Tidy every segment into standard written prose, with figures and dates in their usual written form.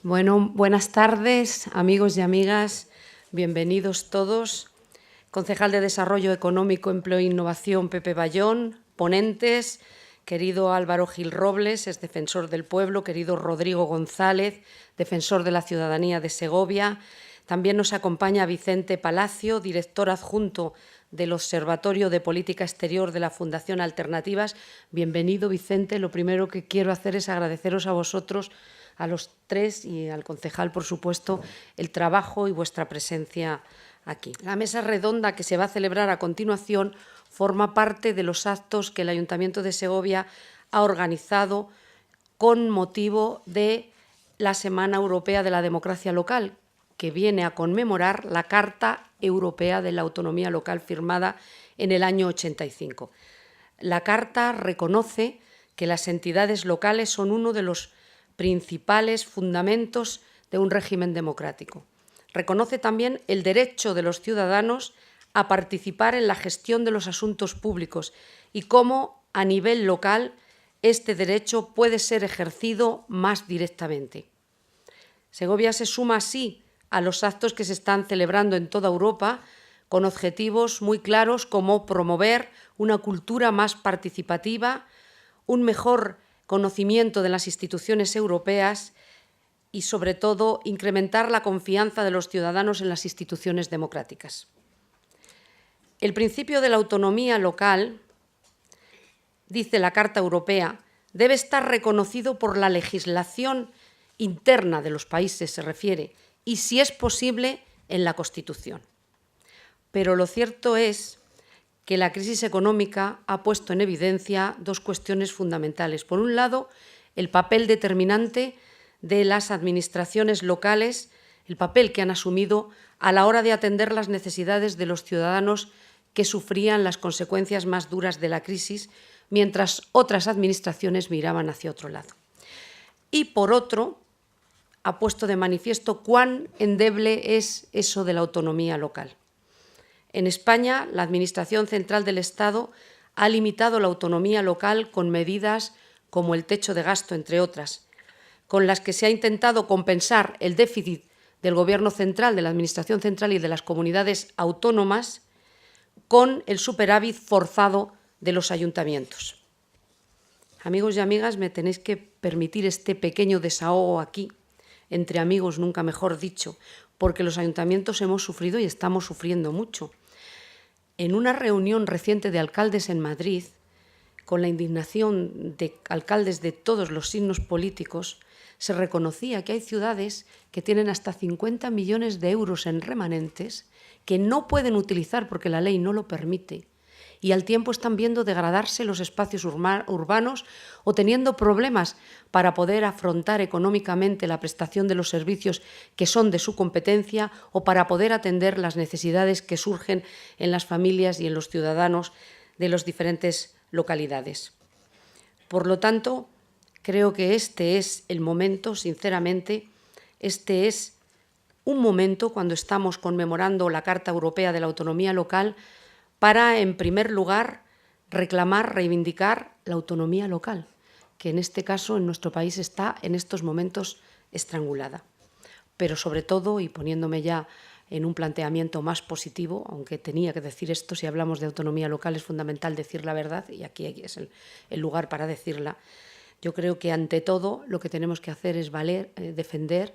Bueno, buenas tardes, amigos y amigas. Bienvenidos todos. Concejal de Desarrollo Económico, Empleo e Innovación, Pepe Bayón. Ponentes, querido Álvaro Gil Robles, es defensor del pueblo. Querido Rodrigo González, defensor de la ciudadanía de Segovia. También nos acompaña Vicente Palacio, director adjunto del Observatorio de Política Exterior de la Fundación Alternativas. Bienvenido, Vicente. Lo primero que quiero hacer es agradeceros a vosotros, a los tres y al concejal, por supuesto, el trabajo y vuestra presencia aquí. La mesa redonda que se va a celebrar a continuación forma parte de los actos que el Ayuntamiento de Segovia ha organizado con motivo de la Semana Europea de la Democracia Local, que viene a conmemorar la Carta Europea de la Autonomía Local firmada en el año 85. La Carta reconoce que las entidades locales son uno de los principales fundamentos de un régimen democrático. Reconoce también el derecho de los ciudadanos a participar en la gestión de los asuntos públicos y cómo, a nivel local, este derecho puede ser ejercido más directamente. Segovia se suma así a los actos que se están celebrando en toda Europa con objetivos muy claros como promover una cultura más participativa, un mejor conocimiento de las instituciones europeas y, sobre todo, incrementar la confianza de los ciudadanos en las instituciones democráticas. El principio de la autonomía local, dice la Carta Europea, debe estar reconocido por la legislación interna de los países, se refiere, y, si es posible, en la Constitución. Pero lo cierto es que la crisis económica ha puesto en evidencia dos cuestiones fundamentales. Por un lado, el papel determinante de las administraciones locales, el papel que han asumido a la hora de atender las necesidades de los ciudadanos que sufrían las consecuencias más duras de la crisis, mientras otras administraciones miraban hacia otro lado. Y, por otro, ha puesto de manifiesto cuán endeble es eso de la autonomía local. En España, la Administración Central del Estado ha limitado la autonomía local con medidas como el techo de gasto, entre otras, con las que se ha intentado compensar el déficit del Gobierno central, de la Administración central y de las comunidades autónomas con el superávit forzado de los ayuntamientos. Amigos y amigas, me tenéis que permitir este pequeño desahogo aquí, entre amigos, nunca mejor dicho, porque los ayuntamientos hemos sufrido y estamos sufriendo mucho. En una reunión reciente de alcaldes en Madrid, con la indignación de alcaldes de todos los signos políticos, se reconocía que hay ciudades que tienen hasta 50 millones de euros en remanentes que no pueden utilizar porque la ley no lo permite, y al tiempo están viendo degradarse los espacios urbanos o teniendo problemas para poder afrontar económicamente la prestación de los servicios que son de su competencia o para poder atender las necesidades que surgen en las familias y en los ciudadanos de las diferentes localidades. Por lo tanto, creo que este es el momento, sinceramente, este es un momento cuando estamos conmemorando la Carta Europea de la Autonomía Local para, en primer lugar, reclamar, reivindicar la autonomía local, que en este caso en nuestro país está en estos momentos estrangulada. Pero sobre todo, y poniéndome ya en un planteamiento más positivo, aunque tenía que decir esto, si hablamos de autonomía local es fundamental decir la verdad, y aquí es el lugar para decirla. Yo creo que ante todo lo que tenemos que hacer es defender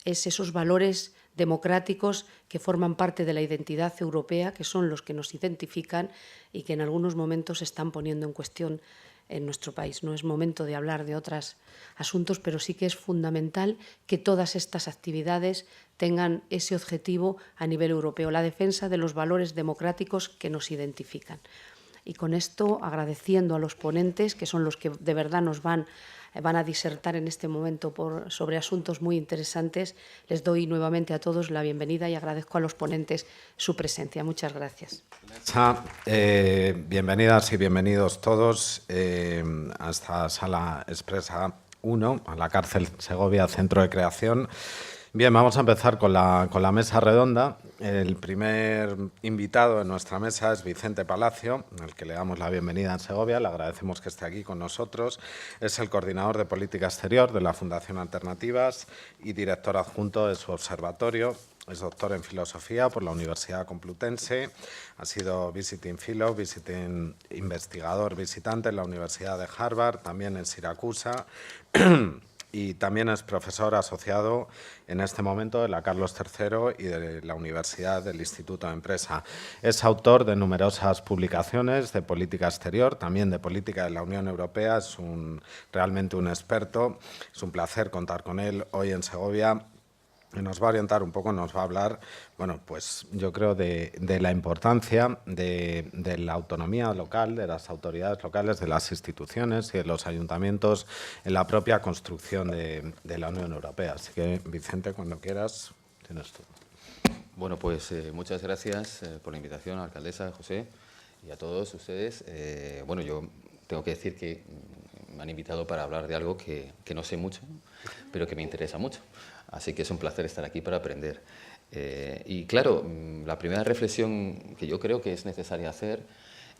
esos valores democráticos que forman parte de la identidad europea, que son los que nos identifican y que en algunos momentos se están poniendo en cuestión en nuestro país. No es momento de hablar de otros asuntos, pero sí que es fundamental que todas estas actividades tengan ese objetivo a nivel europeo, la defensa de los valores democráticos que nos identifican. Y con esto, agradeciendo a los ponentes, que son los que de verdad nos van a disertar en este momento sobre asuntos muy interesantes, les doy nuevamente a todos la bienvenida y agradezco a los ponentes su presencia. Muchas gracias. Bienvenidas y bienvenidos todos a esta sala expresa 1, a la cárcel Segovia Centro de Creación. Bien, vamos a empezar con la mesa redonda. El primer invitado en nuestra mesa es Vicente Palacio, al que le damos la bienvenida en Segovia. Le agradecemos que esté aquí con nosotros. Es el coordinador de política exterior de la Fundación Alternativas y director adjunto de su observatorio. Es doctor en filosofía por la Universidad Complutense. Ha sido visiting fellow, visiting investigador visitante en la Universidad de Harvard, también en Siracusa. Y también es profesor asociado en este momento de la Carlos III y de la Universidad del Instituto de Empresa. Es autor de numerosas publicaciones de política exterior, también de política de la Unión Europea. Es realmente un experto. Es un placer contar con él hoy en Segovia. Y nos va a orientar un poco, nos va a hablar, bueno, pues yo creo de la importancia de la autonomía local, de las autoridades locales, de las instituciones y de los ayuntamientos en la propia construcción de la Unión Europea. Así que, Vicente, cuando quieras, tienes tú. Bueno, pues muchas gracias por la invitación, alcaldesa, José, y a todos ustedes. Bueno, yo tengo que decir que me han invitado para hablar de algo que no sé mucho, pero que me interesa mucho. Así que es un placer estar aquí para aprender. Y claro, la primera reflexión que yo creo que es necesaria hacer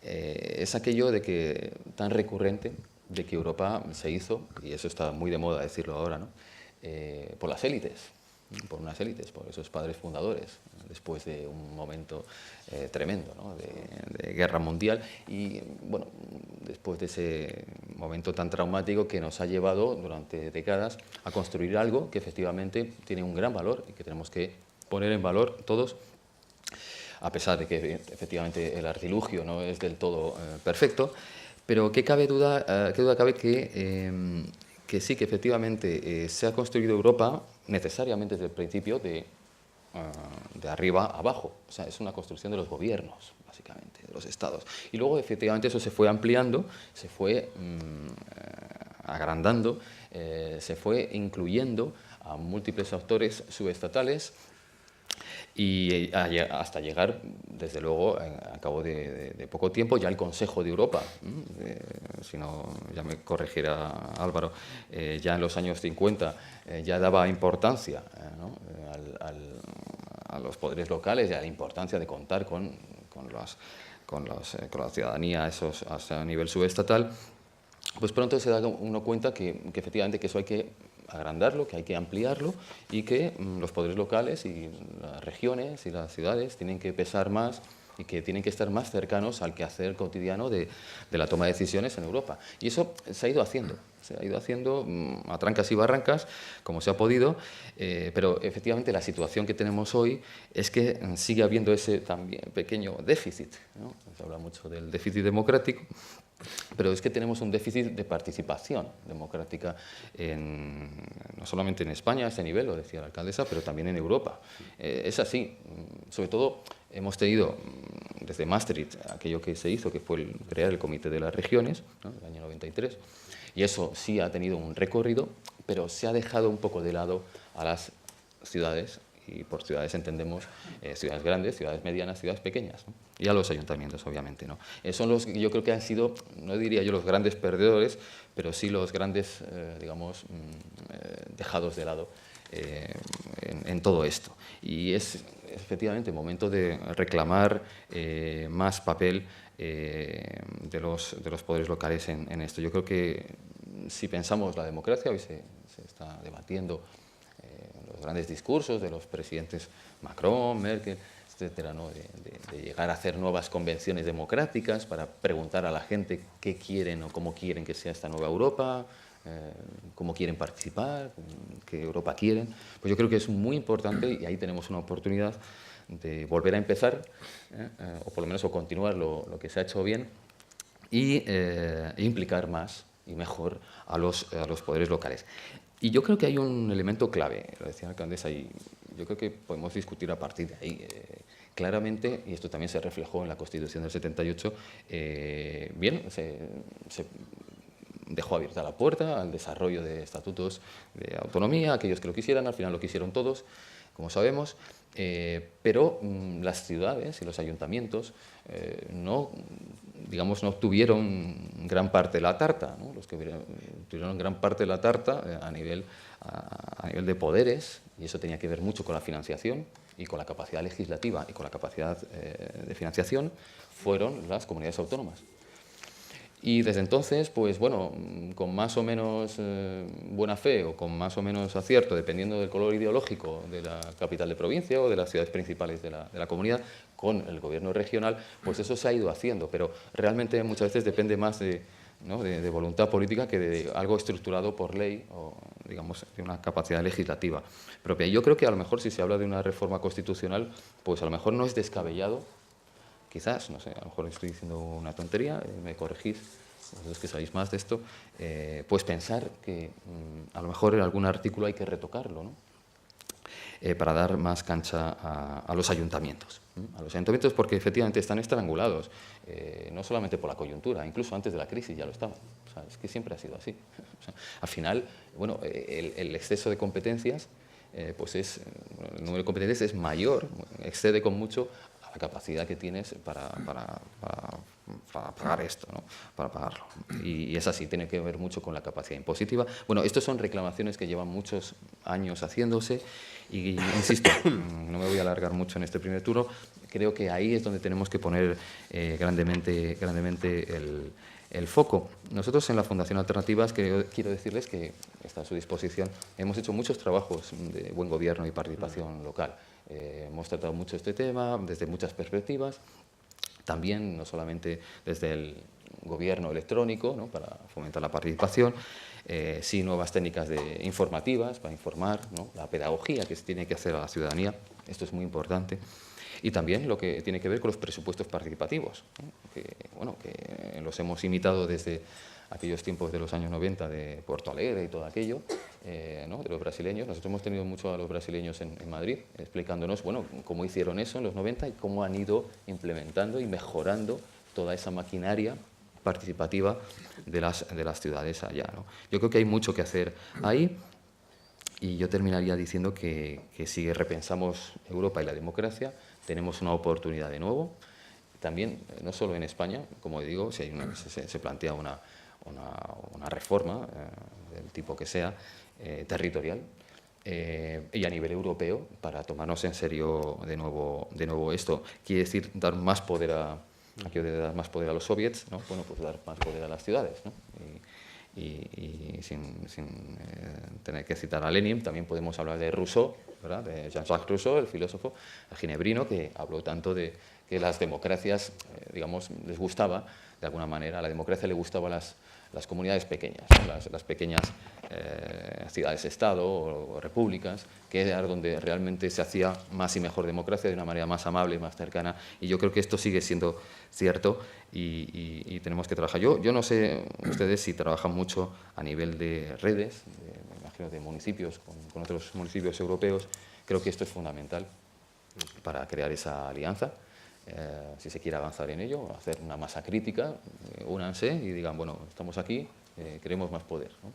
es aquello de que tan recurrente de que Europa se hizo, y eso está muy de moda decirlo ahora, ¿no? Por las élites, por unas élites, por esos padres fundadores, después de un momento tremendo, ¿no? de guerra mundial y, bueno, después de ese momento tan traumático que nos ha llevado durante décadas a construir algo que efectivamente tiene un gran valor y que tenemos que poner en valor todos, a pesar de que efectivamente el artilugio no es del todo perfecto, pero qué duda cabe que sí, que efectivamente se ha construido Europa necesariamente desde el principio de arriba a abajo. O sea, es una construcción de los gobiernos, básicamente, de los estados. Y luego, efectivamente, eso se fue ampliando, se fue agrandando, se fue incluyendo a múltiples actores subestatales y hasta llegar, desde luego, a cabo de poco tiempo, ya el Consejo de Europa, si no, ya me corregirá Álvaro, ya en los años 50 ya daba importancia ¿no? a los poderes locales y a la importancia de contar con la ciudadanía a nivel subestatal. Pues pronto se da uno cuenta que efectivamente que eso hay que agrandarlo, que hay que ampliarlo y que los poderes locales y las regiones y las ciudades tienen que pesar más y que tienen que estar más cercanos al quehacer cotidiano de la toma de decisiones en Europa. Y eso se ha ido haciendo a trancas y barrancas, como se ha podido, pero efectivamente la situación que tenemos hoy es que sigue habiendo ese también pequeño déficit, ¿no? Se habla mucho del déficit democrático, pero es que tenemos un déficit de participación democrática, no solamente en España, a ese nivel, lo decía la alcaldesa, pero también en Europa. Es así. Sobre todo, hemos tenido desde Maastricht aquello que se hizo, que fue crear el Comité de las Regiones, ¿no? En el año 93, y eso sí ha tenido un recorrido, pero se ha dejado un poco de lado a las ciudades, y por ciudades entendemos ciudades grandes, ciudades medianas, ciudades pequeñas, ¿no? Y a los ayuntamientos, obviamente, ¿no? Son los que yo creo que han sido, no diría yo los grandes perdedores, pero sí los grandes, digamos, dejados de lado en todo esto. Y es efectivamente momento de reclamar más papel de los poderes locales en esto. Yo creo que si pensamos la democracia, hoy se está debatiendo los grandes discursos de los presidentes Macron, Merkel, etcétera, ¿no? de llegar a hacer nuevas convenciones democráticas para preguntar a la gente qué quieren o cómo quieren que sea esta nueva Europa, cómo quieren participar, qué Europa quieren. Pues yo creo que es muy importante y ahí tenemos una oportunidad de volver a empezar, o por lo menos continuar lo que se ha hecho bien y implicar más y mejor a los poderes locales. Y yo creo que hay un elemento clave, lo decía la alcaldesa, y yo creo que podemos discutir a partir de ahí. Claramente, y esto también se reflejó en la Constitución del 78, bien, se dejó abierta la puerta al desarrollo de estatutos de autonomía, aquellos que lo quisieran, al final lo quisieron todos, como sabemos, pero las ciudades y los ayuntamientos no digamos, no obtuvieron gran parte de la tarta, ¿no? Los que tuvieron gran parte de la tarta a nivel de poderes, y eso tenía que ver mucho con la financiación y con la capacidad legislativa y con la capacidad de financiación, fueron las comunidades autónomas. Y desde entonces, pues bueno, con más o menos buena fe o con más o menos acierto, dependiendo del color ideológico de la capital de provincia o de las ciudades principales de la comunidad, con el gobierno regional, pues eso se ha ido haciendo, pero realmente muchas veces depende más de voluntad política que de algo estructurado por ley o, digamos, de una capacidad legislativa propia. Y yo creo que a lo mejor si se habla de una reforma constitucional, pues a lo mejor no es descabellado. Quizás, no sé, a lo mejor estoy diciendo una tontería, me corregís, vosotros que sabéis más de esto, pues pensar que a lo mejor en algún artículo hay que retocarlo, ¿no? Para dar más cancha a los ayuntamientos. A los ayuntamientos porque efectivamente están estrangulados, no solamente por la coyuntura, incluso antes de la crisis ya lo estaban. O sea, es que siempre ha sido así. O sea, al final, bueno, el exceso de competencias, pues el número de competencias es mayor, excede con mucho la capacidad que tienes para pagar esto, ¿no? Para pagarlo. Y es así, tiene que ver mucho con la capacidad impositiva. Bueno, estas son reclamaciones que llevan muchos años haciéndose y, insisto, no me voy a alargar mucho en este primer turno, creo que ahí es donde tenemos que poner grandemente el foco. Nosotros en la Fundación Alternativas quiero decirles que está a su disposición. Hemos hecho muchos trabajos de buen gobierno y participación local. Hemos tratado mucho este tema desde muchas perspectivas, también no solamente desde el gobierno electrónico, ¿no? Para fomentar la participación, sí nuevas técnicas informativas para informar, ¿no? La pedagogía que se tiene que hacer a la ciudadanía, esto es muy importante, y también lo que tiene que ver con los presupuestos participativos, ¿no? Que los hemos imitado desde aquellos tiempos de los años 90 de Porto Alegre y todo aquello, ¿no? De los brasileños. Nosotros hemos tenido mucho a los brasileños en Madrid, explicándonos, bueno, cómo hicieron eso en los 90 y cómo han ido implementando y mejorando toda esa maquinaria participativa de las ciudades allá, ¿no? Yo creo que hay mucho que hacer ahí y yo terminaría diciendo que si repensamos Europa y la democracia, tenemos una oportunidad de nuevo. También, no solo en España, como digo, si se plantea una reforma del tipo que sea, territorial, y a nivel europeo, para tomarnos en serio de nuevo esto. Quiere decir dar más poder dar más poder a los soviets, ¿no? Bueno, pues dar más poder a las ciudades, ¿no? Y sin tener que citar a Lenin, también podemos hablar de Rousseau, ¿verdad? De Jean-Jacques Rousseau, el filósofo ginebrino, que habló tanto de que las democracias, digamos, les gustaba, de alguna manera, a la democracia le gustaban las comunidades pequeñas, ¿no? las pequeñas ciudades-estado o repúblicas, que era donde realmente se hacía más y mejor democracia de una manera más amable y más cercana. Y yo creo que esto sigue siendo cierto y tenemos que trabajar. Yo no sé ustedes si trabajan mucho a nivel de redes, me imagino de municipios, con otros municipios europeos. Creo que esto es fundamental para crear esa alianza. Si se quiere avanzar en ello, hacer una masa crítica, únanse y digan, bueno, estamos aquí, queremos más poder, ¿no?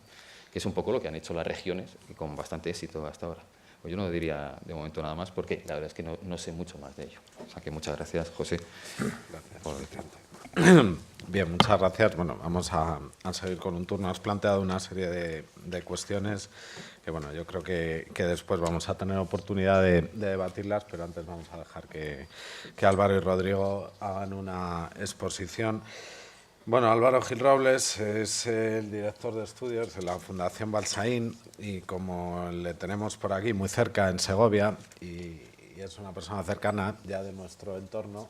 Que es un poco lo que han hecho las regiones y con bastante éxito hasta ahora. Pues yo no diría de momento nada más porque la verdad es que no sé mucho más de ello. O sea que muchas gracias, José. Gracias. Bien, muchas gracias. Bueno, vamos a seguir con un turno. Has planteado una serie de cuestiones que, bueno, yo creo que después vamos a tener oportunidad de debatirlas, pero antes vamos a dejar que Álvaro y Rodrigo hagan una exposición. Bueno, Álvaro Gil Robles es el director de estudios de la Fundación Balsaín y como le tenemos por aquí muy cerca en Segovia y es una persona cercana ya de nuestro entorno,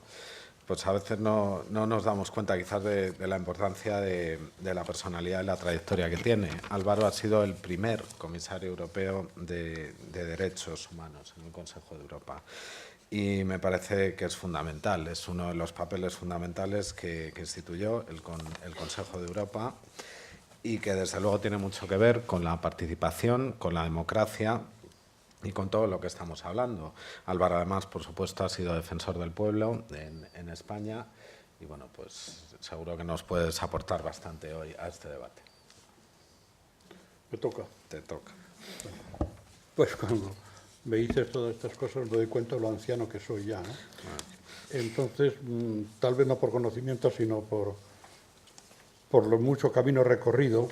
pues a veces no nos damos cuenta quizás de la importancia de la personalidad y la trayectoria que tiene. Álvaro ha sido el primer comisario europeo de derechos humanos en el Consejo de Europa. Y me parece que es fundamental, es uno de los papeles fundamentales que instituyó el Consejo de Europa y que desde luego tiene mucho que ver con la participación, con la democracia y con todo lo que estamos hablando. Álvaro, además, por supuesto, ha sido defensor del pueblo en España y, bueno, pues seguro que nos puedes aportar bastante hoy a este debate. Me toca. Te toca. Pues cuando me dices todas estas cosas me doy cuenta de lo anciano que soy ya, ¿no? Entonces, tal vez no por conocimiento, sino por lo mucho camino recorrido,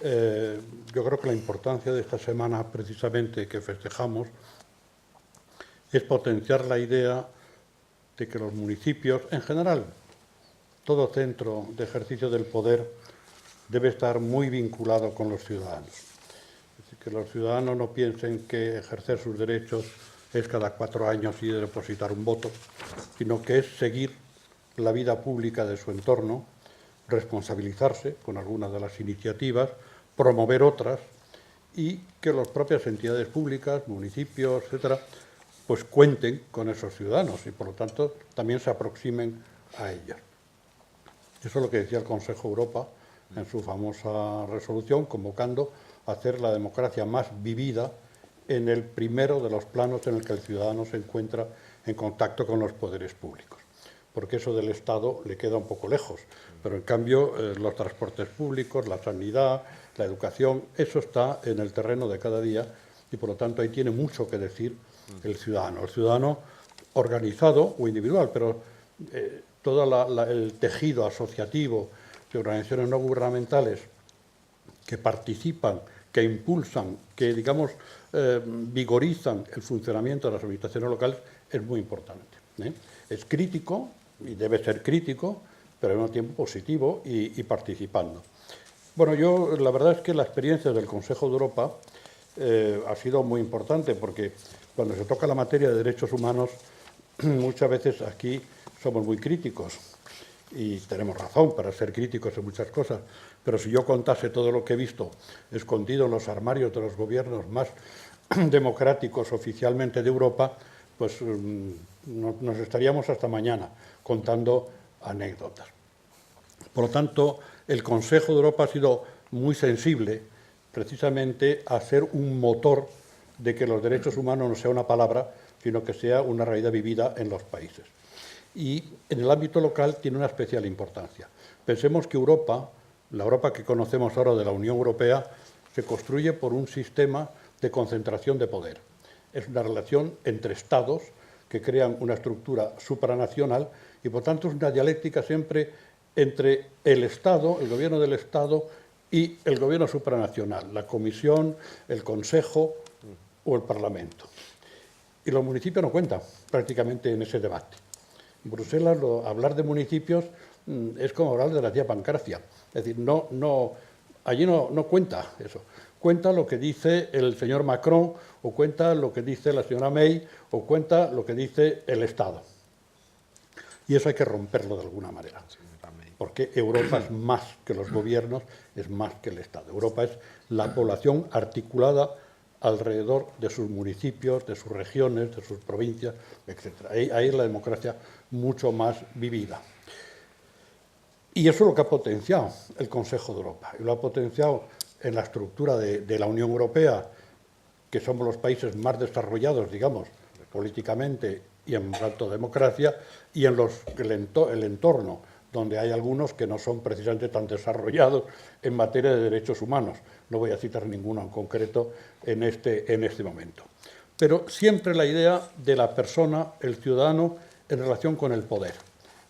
yo creo que la importancia de esta semana precisamente que festejamos es potenciar la idea de que los municipios, en general, todo centro de ejercicio del poder debe estar muy vinculado con los ciudadanos. Es decir, que los ciudadanos no piensen que ejercer sus derechos es cada 4 años y depositar un voto, sino que es seguir la vida pública de su entorno, responsabilizarse con algunas de las iniciativas, promover otras y que las propias entidades públicas, municipios, etcétera, pues cuenten con esos ciudadanos y por lo tanto también se aproximen a ellos. Eso es lo que decía el Consejo de Europa en su famosa resolución, convocando a hacer la democracia más vivida en el primero de los planos en el que el ciudadano se encuentra en contacto con los poderes públicos. Porque eso del Estado le queda un poco lejos, pero en cambio los transportes públicos, la sanidad, la educación, eso está en el terreno de cada día y por lo tanto ahí tiene mucho que decir el ciudadano organizado o individual, pero todo el tejido asociativo de organizaciones no gubernamentales que participan, que impulsan, que, digamos, vigorizan el funcionamiento de las administraciones locales es muy importante. Es crítico, y debe ser crítico, pero al mismo tiempo positivo y participando. Bueno, la verdad es que la experiencia del Consejo de Europa ha sido muy importante, porque cuando se toca la materia de derechos humanos, muchas veces aquí somos muy críticos, y tenemos razón para ser críticos en muchas cosas, pero si yo contase todo lo que he visto escondido en los armarios de los gobiernos más democráticos oficialmente de Europa, pues nos estaríamos hasta mañana contando anécdotas. Por lo tanto, el Consejo de Europa ha sido muy sensible precisamente a ser un motor de que los derechos humanos no sea una palabra, sino que sea una realidad vivida en los países. Y en el ámbito local tiene una especial importancia. Pensemos que Europa, la Europa que conocemos ahora de la Unión Europea, se construye por un sistema de concentración de poder. Es una relación entre Estados que crean una estructura supranacional y, por tanto, es una dialéctica siempre entre el Estado, el gobierno del Estado y el gobierno supranacional, la Comisión, el Consejo o el Parlamento. Y los municipios no cuentan prácticamente en ese debate. En Bruselas, hablar de municipios es como hablar de la tía Pancracia. Es decir, allí no cuenta eso. Cuenta lo que dice el señor Macron, o cuenta lo que dice la señora May, o cuenta lo que dice el Estado. Y eso hay que romperlo de alguna manera. Porque Europa es más que los gobiernos, es más que el Estado. Europa es la población articulada alrededor de sus municipios, de sus regiones, de sus provincias, etc. Ahí es la democracia mucho más vivida. Y eso es lo que ha potenciado el Consejo de Europa. Y lo ha potenciado en la estructura de la Unión Europea, que somos los países más desarrollados, digamos, políticamente y en cuanto a democracia, y en el entorno, donde hay algunos que no son precisamente tan desarrollados en materia de derechos humanos. No voy a citar ninguno en concreto en este momento. Pero siempre la idea de la persona, el ciudadano, en relación con el poder.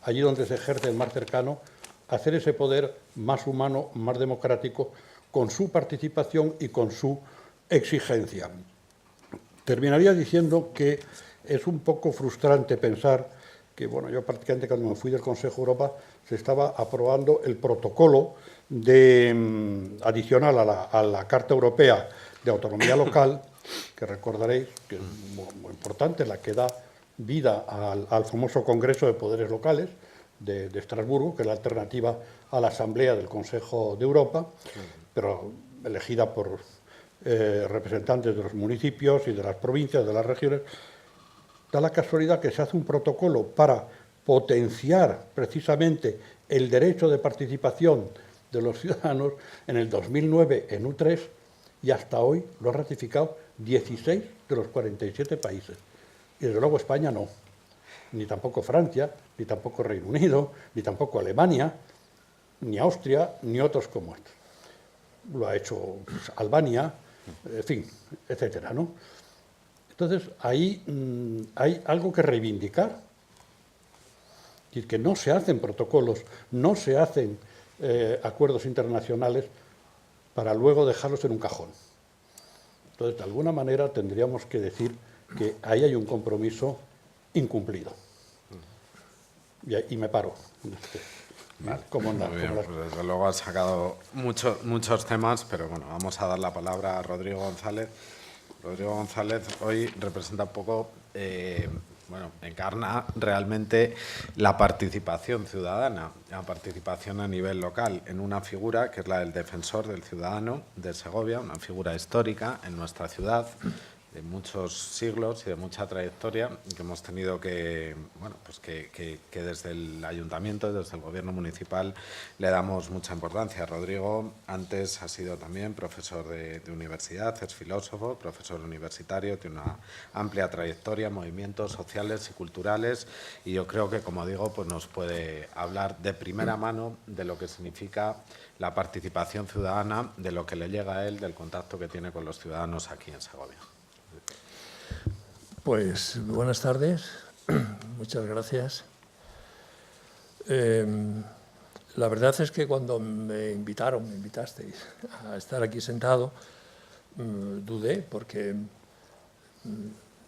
Allí donde se ejerce el más cercano, hacer ese poder más humano, más democrático, con su participación y con su exigencia. Terminaría diciendo que es un poco frustrante pensar que, bueno, yo prácticamente cuando me fui del Consejo de Europa se estaba aprobando el protocolo adicional a la Carta Europea de Autonomía Local, que recordaréis que es muy importante, la que da vida al famoso Congreso de Poderes Locales de Estrasburgo, que es la alternativa a la Asamblea del Consejo de Europa, pero elegida por representantes de los municipios y de las provincias, de las regiones. Da la casualidad que se hace un protocolo para potenciar precisamente el derecho de participación de los ciudadanos en el 2009 en Utrecht y hasta hoy lo han ratificado 16 de los 47 países. Y desde luego España no, ni tampoco Francia, ni tampoco Reino Unido, ni tampoco Alemania, ni Austria, ni otros como estos. Lo ha hecho Albania, en fin, etcétera, ¿no? Entonces, ahí hay algo que reivindicar decir, que no se hacen protocolos, no se hacen acuerdos internacionales para luego dejarlos en un cajón. Entonces, de alguna manera tendríamos que decir que ahí hay un compromiso incumplido. Y me paro. Vale, ¿cómo andar? Muy bien, pues desde luego has sacado muchos temas, pero bueno, vamos a dar la palabra a Rodrigo González. Rodrigo González hoy representa un poco, bueno, encarna realmente la participación ciudadana, la participación a nivel local, en una figura que es la del defensor del ciudadano de Segovia, una figura histórica en nuestra ciudad, de muchos siglos y de mucha trayectoria, que hemos tenido que, bueno, pues que desde el ayuntamiento, desde el gobierno municipal, le damos mucha importancia. Rodrigo antes ha sido también profesor de universidad, es filósofo, profesor universitario, tiene una amplia trayectoria en movimientos sociales y culturales, y yo creo que, como digo, pues nos puede hablar de primera mano de lo que significa la participación ciudadana, de lo que le llega a él, del contacto que tiene con los ciudadanos aquí en Segovia. Pues buenas tardes, muchas gracias. La verdad es que cuando me invitasteis a estar aquí sentado, dudé porque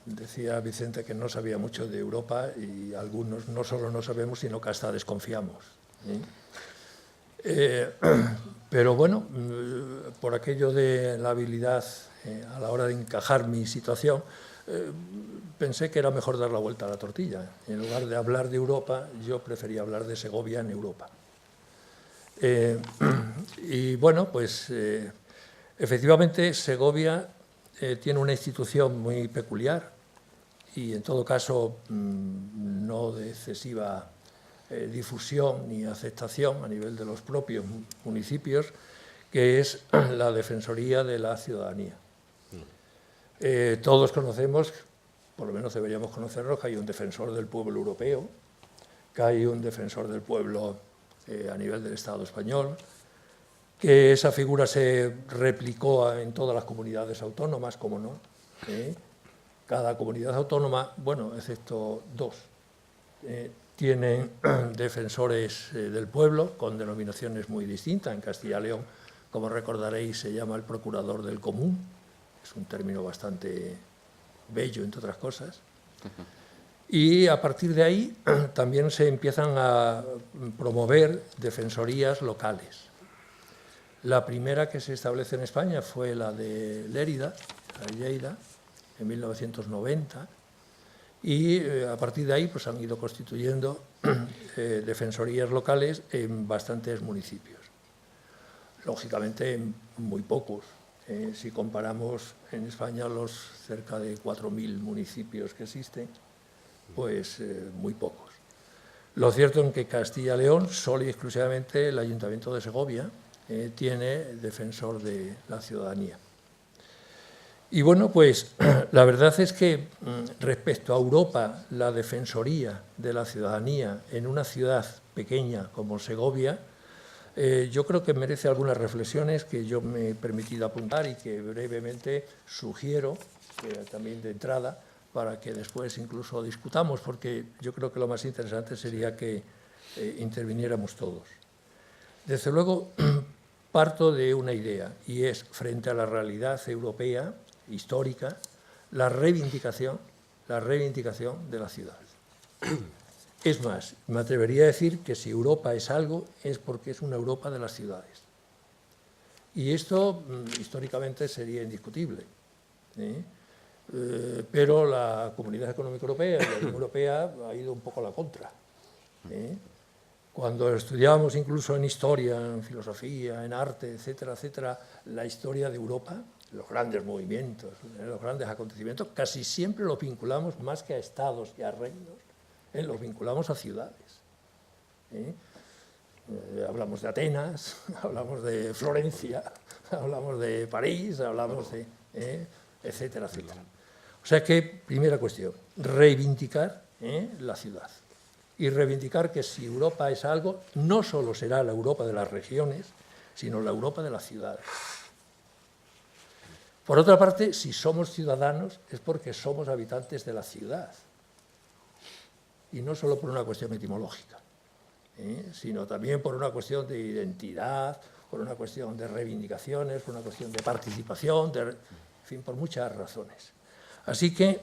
decía Vicente que no sabía mucho de Europa y algunos no solo no sabemos, sino que hasta desconfiamos. Pero bueno, por aquello de la habilidad a la hora de encajar mi situación, pensé que era mejor dar la vuelta a la tortilla. En lugar de hablar de Europa, yo prefería hablar de Segovia en Europa. Y bueno, pues efectivamente Segovia tiene una institución muy peculiar y en todo caso no de excesiva difusión ni aceptación a nivel de los propios municipios, que es la Defensoría de la Ciudadanía. Todos conocemos, por lo menos deberíamos conocerlo, que hay un defensor del pueblo europeo, que hay un defensor del pueblo a nivel del Estado español, que esa figura se replicó en todas las comunidades autónomas, como no. Cada comunidad autónoma, bueno, excepto dos, tienen defensores del pueblo con denominaciones muy distintas. En Castilla y León, como recordaréis, se llama el procurador del común. Es un término bastante bello, entre otras cosas. Y a partir de ahí también se empiezan a promover defensorías locales. La primera que se establece en España fue la de Lérida, la de Lleida, en 1990. Y a partir de ahí pues, han ido constituyendo defensorías locales en bastantes municipios. Lógicamente, muy pocos. Si comparamos en España los cerca de 4.000 municipios que existen, pues muy pocos. Lo cierto es que Castilla y León, solo y exclusivamente el Ayuntamiento de Segovia, tiene defensor de la ciudadanía. Y bueno, pues la verdad es que respecto a Europa, la defensoría de la ciudadanía en una ciudad pequeña como Segovia, yo creo que merece algunas reflexiones que yo me he permitido apuntar y que brevemente sugiero, también de entrada, para que después incluso discutamos, porque yo creo que lo más interesante sería que interviniéramos todos. Desde luego, parto de una idea, y es, frente a la realidad europea, histórica, la reivindicación de la ciudad. Es más, me atrevería a decir que si Europa es algo, es porque es una Europa de las ciudades. Y esto, históricamente, sería indiscutible. Pero la Comunidad Económica Europea y la Unión Europea ha ido un poco a la contra. Cuando estudiábamos incluso en historia, en filosofía, en arte, etcétera, etcétera, la historia de Europa, los grandes movimientos, los grandes acontecimientos, casi siempre los vinculamos más que a estados y a reinos, los vinculamos a ciudades. Hablamos de Atenas, hablamos de Florencia, hablamos de París, hablamos de... etcétera, etcétera. O sea que, primera cuestión, reivindicar la ciudad. Y reivindicar que si Europa es algo, no solo será la Europa de las regiones, sino la Europa de las ciudades. Por otra parte, si somos ciudadanos, es porque somos habitantes de la ciudad. y no solo por una cuestión etimológica, sino también por una cuestión de identidad, por una cuestión de reivindicaciones, por una cuestión de participación, en fin, por muchas razones. Así que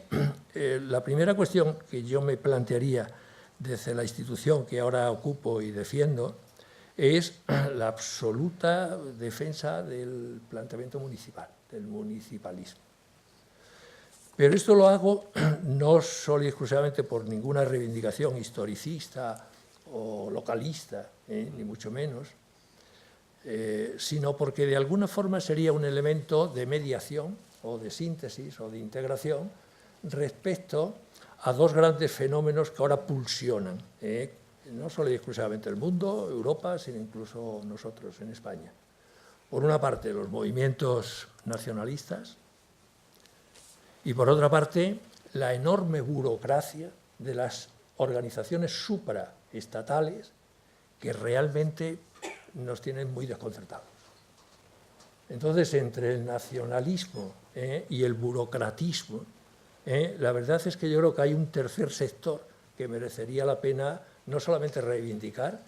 la primera cuestión que yo me plantearía desde la institución que ahora ocupo y defiendo es la absoluta defensa del planteamiento municipal, del municipalismo. Pero esto lo hago no solo y exclusivamente por ninguna reivindicación historicista o localista, ni mucho menos, sino porque de alguna forma sería un elemento de mediación o de síntesis o de integración respecto a dos grandes fenómenos que ahora pulsionan, no solo y exclusivamente el mundo, Europa, sino incluso nosotros en España. Por una parte, los movimientos nacionalistas y, por otra parte, la enorme burocracia de las organizaciones supraestatales que realmente nos tienen muy desconcertados. Entonces, entre el nacionalismo y el burocratismo, la verdad es que yo creo que hay un tercer sector que merecería la pena no solamente reivindicar,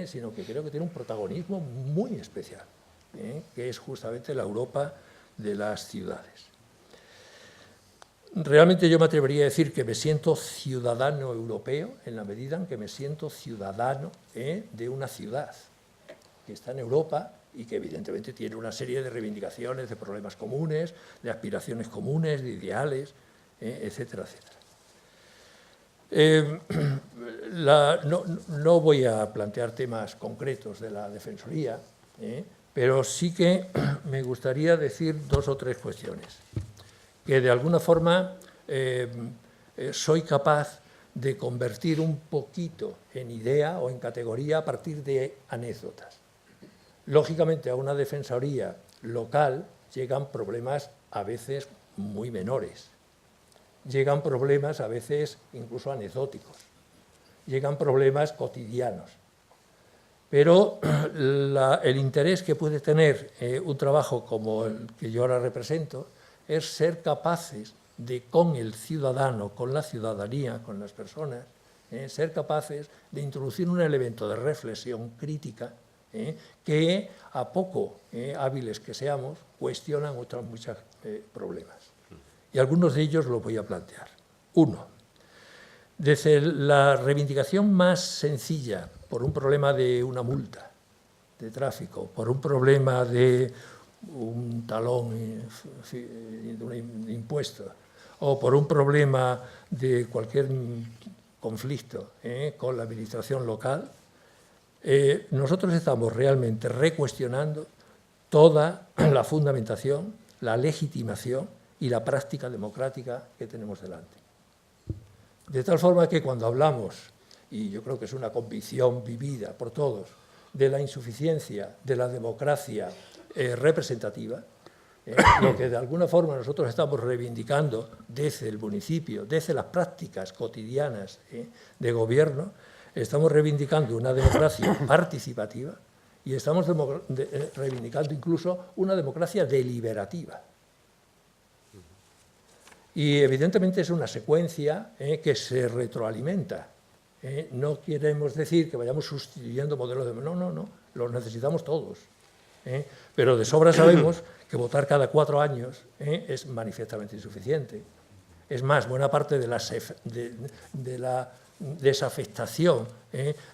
sino que creo que tiene un protagonismo muy especial, que es justamente la Europa de las ciudades. Realmente yo me atrevería a decir que me siento ciudadano europeo en la medida en que me siento ciudadano de una ciudad que está en Europa y que evidentemente tiene una serie de reivindicaciones, de problemas comunes, de aspiraciones comunes, de ideales, etcétera, etcétera. No voy a plantear temas concretos de la Defensoría, pero sí que me gustaría decir dos o tres cuestiones que de alguna forma soy capaz de convertir un poquito en idea o en categoría a partir de anécdotas. Lógicamente, a una defensoría local llegan problemas a veces muy menores, llegan problemas a veces incluso anecdóticos, llegan problemas cotidianos. Pero el interés que puede tener un trabajo como el que yo ahora represento es ser capaces de, con el ciudadano, con la ciudadanía, con las personas, ser capaces de introducir un elemento de reflexión crítica que, a poco hábiles que seamos, cuestionan otros muchos problemas. Y algunos de ellos los voy a plantear. Uno, desde la reivindicación más sencilla, por un problema de una multa de tráfico, por un problema de un talón de un impuesto, o por un problema de cualquier conflicto con la administración local, nosotros estamos realmente recuestionando toda la fundamentación, la legitimación y la práctica democrática que tenemos delante. De tal forma que cuando hablamos, y yo creo que es una convicción vivida por todos, de la insuficiencia de la democracia representativa, lo que de alguna forma nosotros estamos reivindicando desde el municipio, desde las prácticas cotidianas de gobierno, estamos reivindicando una democracia participativa y estamos reivindicando incluso una democracia deliberativa. Y evidentemente es una secuencia que se retroalimenta. No queremos decir que vayamos sustituyendo modelos de... No, los necesitamos todos. Pero de sobra sabemos que votar cada 4 años es manifiestamente insuficiente. Es más, buena parte de la desafectación,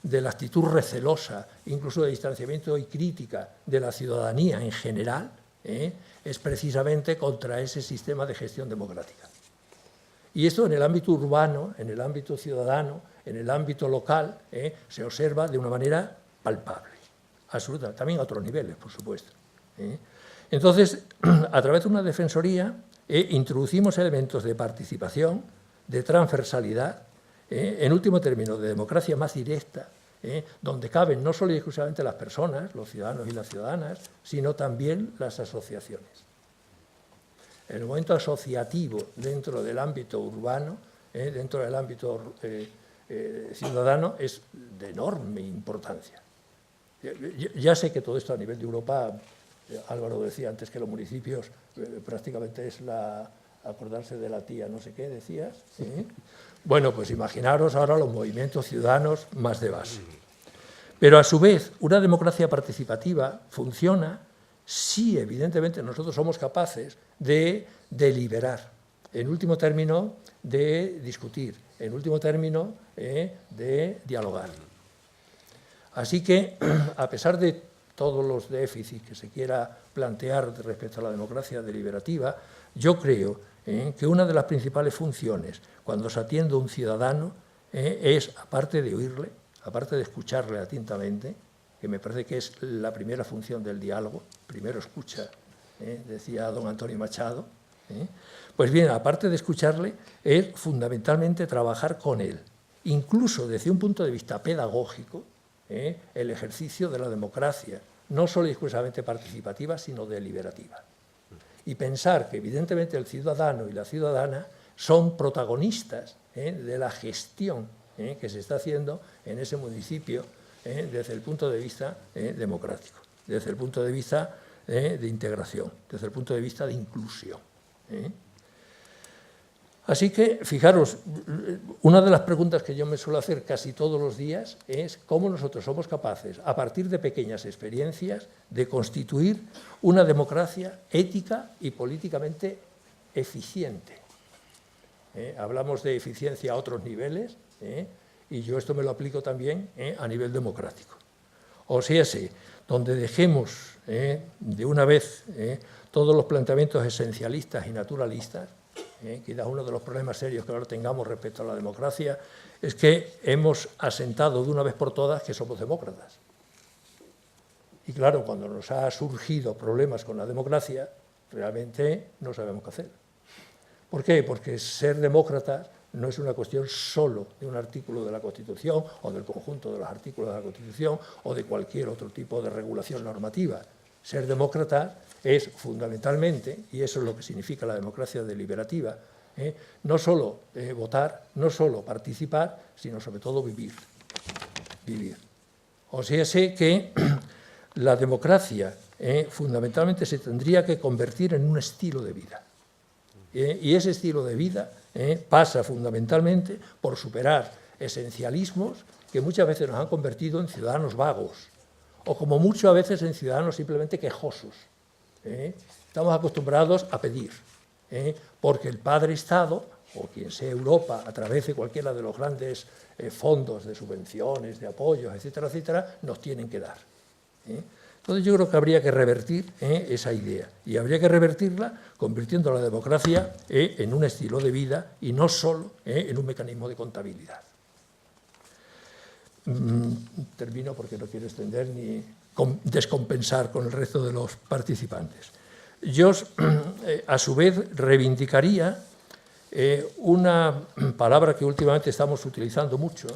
de la actitud recelosa, incluso de distanciamiento y crítica de la ciudadanía en general, es precisamente contra ese sistema de gestión democrática. Y esto en el ámbito urbano, en el ámbito ciudadano, en el ámbito local, se observa de una manera palpable, absoluta, también a otros niveles, por supuesto. Entonces, a través de una defensoría, introducimos elementos de participación, de transversalidad, en último término, de democracia más directa, donde caben no solo y exclusivamente las personas, los ciudadanos y las ciudadanas, sino también las asociaciones. El momento asociativo dentro del ámbito urbano, dentro del ámbito ciudadano, es de enorme importancia. Ya sé que todo esto a nivel de Europa, Álvaro decía antes que los municipios prácticamente es la acordarse de la tía no sé qué decías. Bueno, pues imaginaros ahora los movimientos ciudadanos más de base. Pero a su vez, una democracia participativa funciona si evidentemente nosotros somos capaces de deliberar, en último término de discutir, en último término de dialogar. Así que, a pesar de todos los déficits que se quiera plantear respecto a la democracia deliberativa, yo creo que una de las principales funciones cuando se atiende a un ciudadano es, aparte de oírle, aparte de escucharle atentamente, que me parece que es la primera función del diálogo, primero escucha, decía don Antonio Machado, pues bien, aparte de escucharle, es fundamentalmente trabajar con él, incluso desde un punto de vista pedagógico, el ejercicio de la democracia, no solo y exclusivamente participativa, sino deliberativa. Y pensar que evidentemente el ciudadano y la ciudadana son protagonistas de la gestión que se está haciendo en ese municipio desde el punto de vista democrático, desde el punto de vista de integración, desde el punto de vista de inclusión. Así que, fijaros, una de las preguntas que yo me suelo hacer casi todos los días es cómo nosotros somos capaces, a partir de pequeñas experiencias, de constituir una democracia ética y políticamente eficiente. Hablamos de eficiencia a otros niveles, y yo esto me lo aplico también a nivel democrático. O sea, donde dejemos de una vez todos los planteamientos esencialistas y naturalistas, quizás uno de los problemas serios que ahora tengamos respecto a la democracia es que hemos asentado de una vez por todas que somos demócratas. Y claro, cuando nos ha surgido problemas con la democracia, realmente no sabemos qué hacer. ¿Por qué? Porque ser demócratas no es una cuestión solo de un artículo de la Constitución o del conjunto de los artículos de la Constitución o de cualquier otro tipo de regulación normativa. Ser demócrata es fundamentalmente, y eso es lo que significa la democracia deliberativa, no solo votar, no solo participar, sino sobre todo vivir. O sea, sé que la democracia fundamentalmente se tendría que convertir en un estilo de vida. Y ese estilo de vida pasa fundamentalmente por superar esencialismos que muchas veces nos han convertido en ciudadanos vagos, o como muchas veces en ciudadanos simplemente quejosos. Estamos acostumbrados a pedir, porque el Padre Estado, o quien sea Europa, a través de cualquiera de los grandes fondos de subvenciones, de apoyos, etcétera, etcétera, nos tienen que dar. Entonces yo creo que habría que revertir esa idea, y habría que revertirla convirtiendo la democracia en un estilo de vida y no solo en un mecanismo de contabilidad. Termino porque no quiero extender ni descompensar con el resto de los participantes. Yo, a su vez, reivindicaría una palabra que últimamente estamos utilizando mucho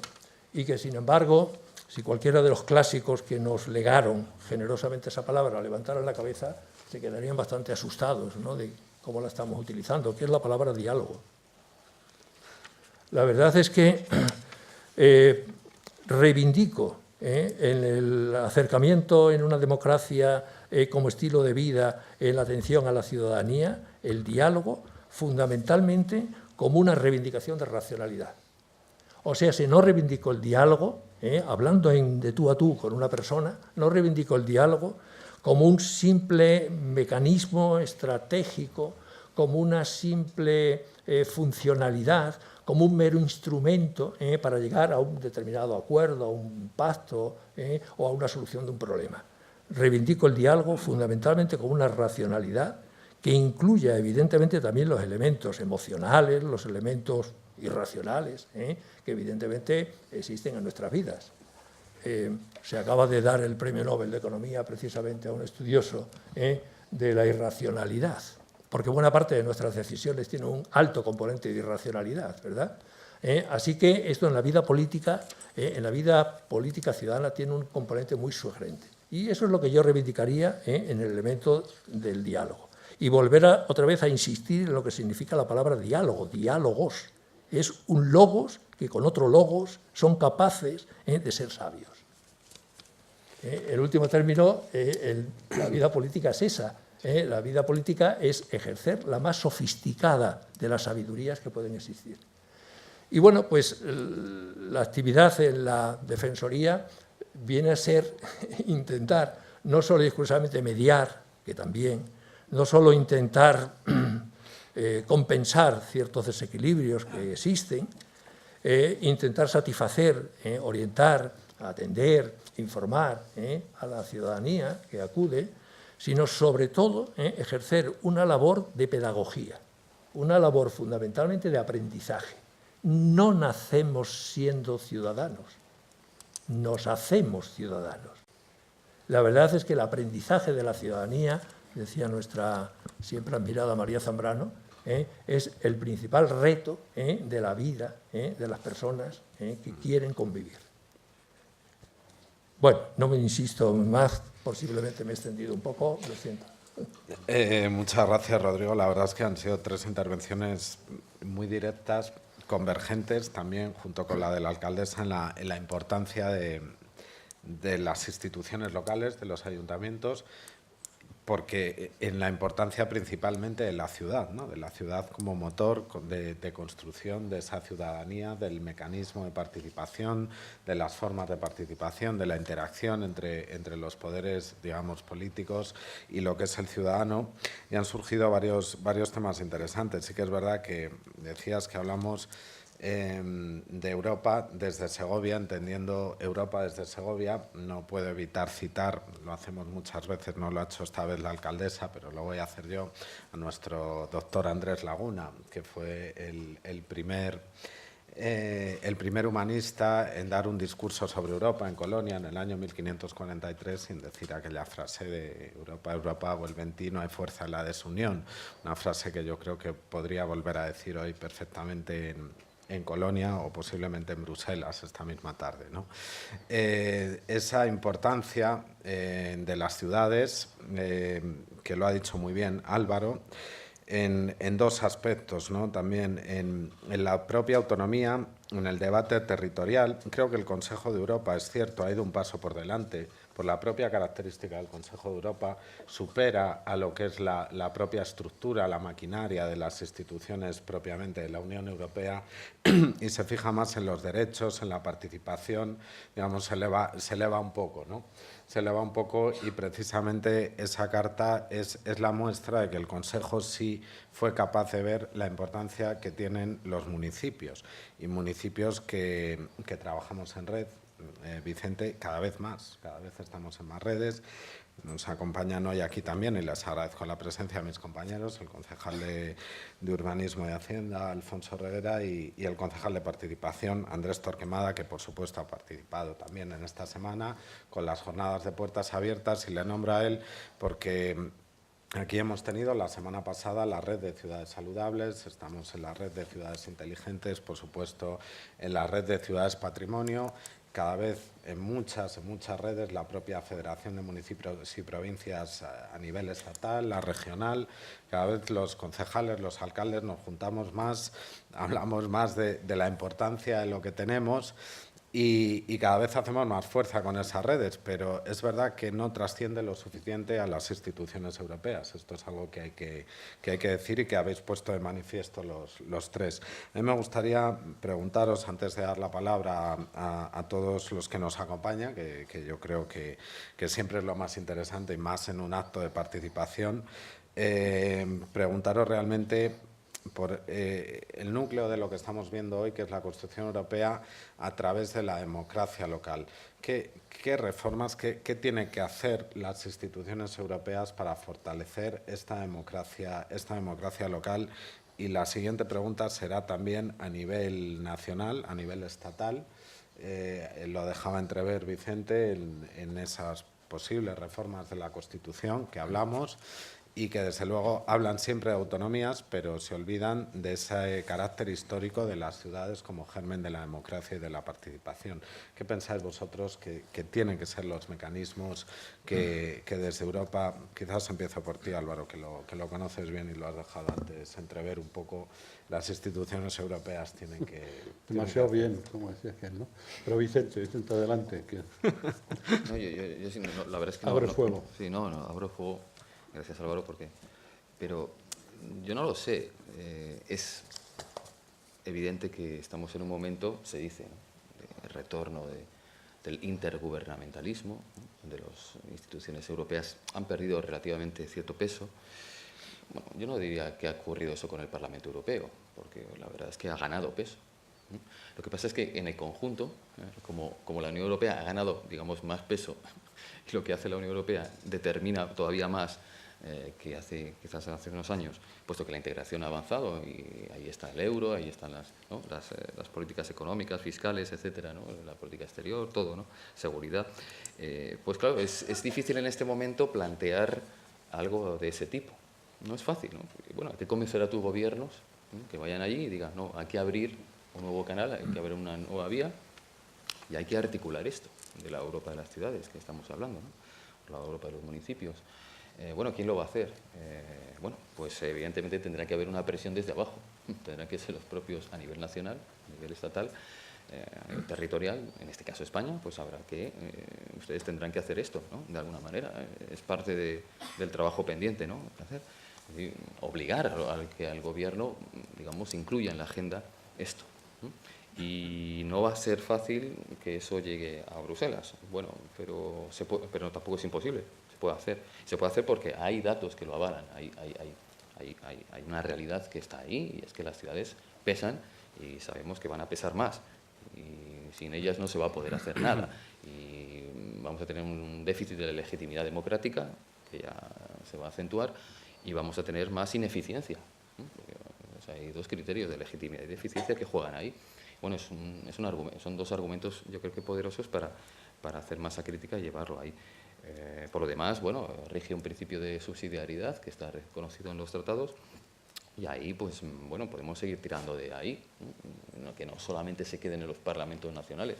y que, sin embargo, si cualquiera de los clásicos que nos legaron generosamente esa palabra levantaran la cabeza, se quedarían bastante asustados, ¿no?, de cómo la estamos utilizando, que es la palabra diálogo. La verdad es que reivindico en el acercamiento en una democracia como estilo de vida, en la atención a la ciudadanía, el diálogo, fundamentalmente como una reivindicación de racionalidad. O sea, si no reivindico el diálogo, hablando de tú a tú con una persona, no reivindico el diálogo como un simple mecanismo estratégico, como una simple funcionalidad, como un mero instrumento para llegar a un determinado acuerdo, a un pacto o a una solución de un problema. Reivindico el diálogo fundamentalmente como una racionalidad que incluya evidentemente también los elementos emocionales, los elementos irracionales, que evidentemente existen en nuestras vidas. Se acaba de dar el Premio Nobel de Economía precisamente a un estudioso de la irracionalidad, porque buena parte de nuestras decisiones tienen un alto componente de irracionalidad, ¿verdad? Así que esto en la vida política ciudadana tiene un componente muy sugerente. Y eso es lo que yo reivindicaría en el elemento del diálogo. Y volver otra vez a insistir en lo que significa la palabra diálogo, diálogos. Es un logos que con otro logos son capaces de ser sabios. En último término, la vida política es esa. La vida política es ejercer la más sofisticada de las sabidurías que pueden existir. Y bueno, pues la actividad en la Defensoría viene a ser intentar no solo y exclusivamente mediar, que también, no solo intentar compensar ciertos desequilibrios que existen, intentar satisfacer, orientar, atender, informar a la ciudadanía que acude, sino sobre todo ejercer una labor de pedagogía, una labor fundamentalmente de aprendizaje. No nacemos siendo ciudadanos, nos hacemos ciudadanos. La verdad es que el aprendizaje de la ciudadanía, decía nuestra siempre admirada María Zambrano, es el principal reto de la vida de las personas que quieren convivir. Bueno, no me insisto más, posiblemente me he extendido un poco, lo siento. Muchas gracias, Rodrigo. La verdad es que han sido 3 intervenciones muy directas, convergentes también, junto con la de la alcaldesa, en la importancia de las instituciones locales, de los ayuntamientos, porque en la importancia principalmente de la ciudad, ¿no? De la ciudad como motor de construcción de esa ciudadanía, del mecanismo de participación, de las formas de participación, de la interacción entre los poderes, digamos, políticos y lo que es el ciudadano. Y han surgido varios temas interesantes. Sí que es verdad que decías que hablamos de Europa desde Segovia, entendiendo Europa desde Segovia. No puedo evitar citar, lo hacemos muchas veces, no lo ha hecho esta vez la alcaldesa, pero lo voy a hacer yo, a nuestro doctor Andrés Laguna, que fue el primer humanista en dar un discurso sobre Europa en Colonia en el año 1543, sin decir aquella frase de Europa, Europa, vuelve en ti, no hay fuerza en la desunión. Una frase que yo creo que podría volver a decir hoy perfectamente en Colonia o posiblemente en Bruselas esta misma tarde, ¿no? Esa importancia de las ciudades, que lo ha dicho muy bien Álvaro, en 2 aspectos, ¿no? También en la propia autonomía, en el debate territorial. Creo que el Consejo de Europa, es cierto, ha ido un paso por delante. Por la propia característica del Consejo de Europa, supera a lo que es la propia estructura, la maquinaria de las instituciones propiamente de la Unión Europea y se fija más en los derechos, en la participación, digamos, se eleva un poco, ¿no? Se eleva un poco y precisamente esa carta es la muestra de que el Consejo sí fue capaz de ver la importancia que tienen los municipios y municipios que trabajamos en red. Vicente, cada vez estamos en más redes. Nos acompañan hoy aquí también y les agradezco la presencia de mis compañeros, el concejal de Urbanismo y Hacienda, Alfonso Reguera, y el concejal de Participación, Andrés Torquemada, que por supuesto ha participado también en esta semana con las jornadas de puertas abiertas, y le nombro a él porque aquí hemos tenido la semana pasada la red de ciudades saludables, estamos en la red de ciudades inteligentes, por supuesto en la red de ciudades patrimonio. Cada vez en muchas redes, la propia Federación de Municipios y Provincias a nivel estatal, la regional, cada vez los concejales, los alcaldes nos juntamos más, hablamos más de la importancia de lo que tenemos y cada vez hacemos más fuerza con esas redes, pero es verdad que no trasciende lo suficiente a las instituciones europeas. Esto es algo que hay que decir y que habéis puesto de manifiesto los 3. A mí me gustaría preguntaros, antes de dar la palabra a todos los que nos acompañan, que yo creo que siempre es lo más interesante y más en un acto de participación, preguntaros realmente por el núcleo de lo que estamos viendo hoy, que es la construcción europea a través de la democracia local. ¿Qué reformas, qué tienen que hacer las instituciones europeas para fortalecer esta democracia local? Y la siguiente pregunta será también a nivel nacional, a nivel estatal. Lo dejaba entrever Vicente en esas posibles reformas de la Constitución que hablamos, y que desde luego hablan siempre de autonomías, pero se olvidan de ese carácter histórico de las ciudades como germen de la democracia y de la participación. ¿Qué pensáis vosotros que tienen que ser los mecanismos que desde Europa, quizás empiezo por ti, Álvaro, que lo conoces bien y lo has dejado antes entrever un poco, las instituciones europeas tienen que... Demasiado bien, como decía aquel, ¿no? Pero Vicente, adelante. Que... No, yo sí, no, la verdad es que Abre fuego. Sí, no, abro fuego. Gracias, Álvaro, pero yo no lo sé. Es evidente que estamos en un momento, se dice, ¿no?, de retorno del intergubernamentalismo, ¿no?, donde las instituciones europeas han perdido relativamente cierto peso. Bueno, yo no diría que ha ocurrido eso con el Parlamento Europeo, porque la verdad es que ha ganado peso, ¿no? Lo que pasa es que en el conjunto, como la Unión Europea ha ganado, digamos, más peso, y lo que hace la Unión Europea determina todavía más que quizás hace unos años, puesto que la integración ha avanzado y ahí está el euro, ahí están las políticas económicas, fiscales, etcétera, ¿no?, la política exterior, todo, ¿no?, seguridad. Pues claro, es difícil en este momento plantear algo de ese tipo. No es fácil, ¿no? Porque, bueno, hay que convencer a tus gobiernos, ¿no?, que vayan allí y digan, no, hay que abrir un nuevo canal, hay que abrir una nueva vía y hay que articular esto de la Europa de las ciudades que estamos hablando, ¿no?, la Europa de los municipios. Bueno, ¿quién lo va a hacer? Bueno, pues evidentemente tendrá que haber una presión desde abajo. Tendrán que ser los propios a nivel nacional, a nivel estatal, a nivel territorial, en este caso España, pues habrá que, ustedes tendrán que hacer esto, ¿no?, de alguna manera. Es parte del trabajo pendiente, ¿no?, que hacer. Y obligar al gobierno, digamos, incluya en la agenda esto, ¿no? Y no va a ser fácil que eso llegue a Bruselas. Bueno, pero tampoco es imposible. Se puede hacer porque hay datos que lo avalan, hay una realidad que está ahí, y es que las ciudades pesan y sabemos que van a pesar más, y sin ellas no se va a poder hacer nada, y vamos a tener un déficit de legitimidad democrática que ya se va a acentuar, y vamos a tener más ineficiencia, ¿no? Porque, o sea, hay dos criterios de legitimidad y de eficiencia que juegan ahí. Bueno, son dos argumentos, yo creo que poderosos para hacer masa crítica y llevarlo ahí. Por lo demás, bueno, rige un principio de subsidiariedad que está reconocido en los tratados, y ahí, pues, bueno, podemos seguir tirando de ahí, ¿no?, que no solamente se queden en los parlamentos nacionales,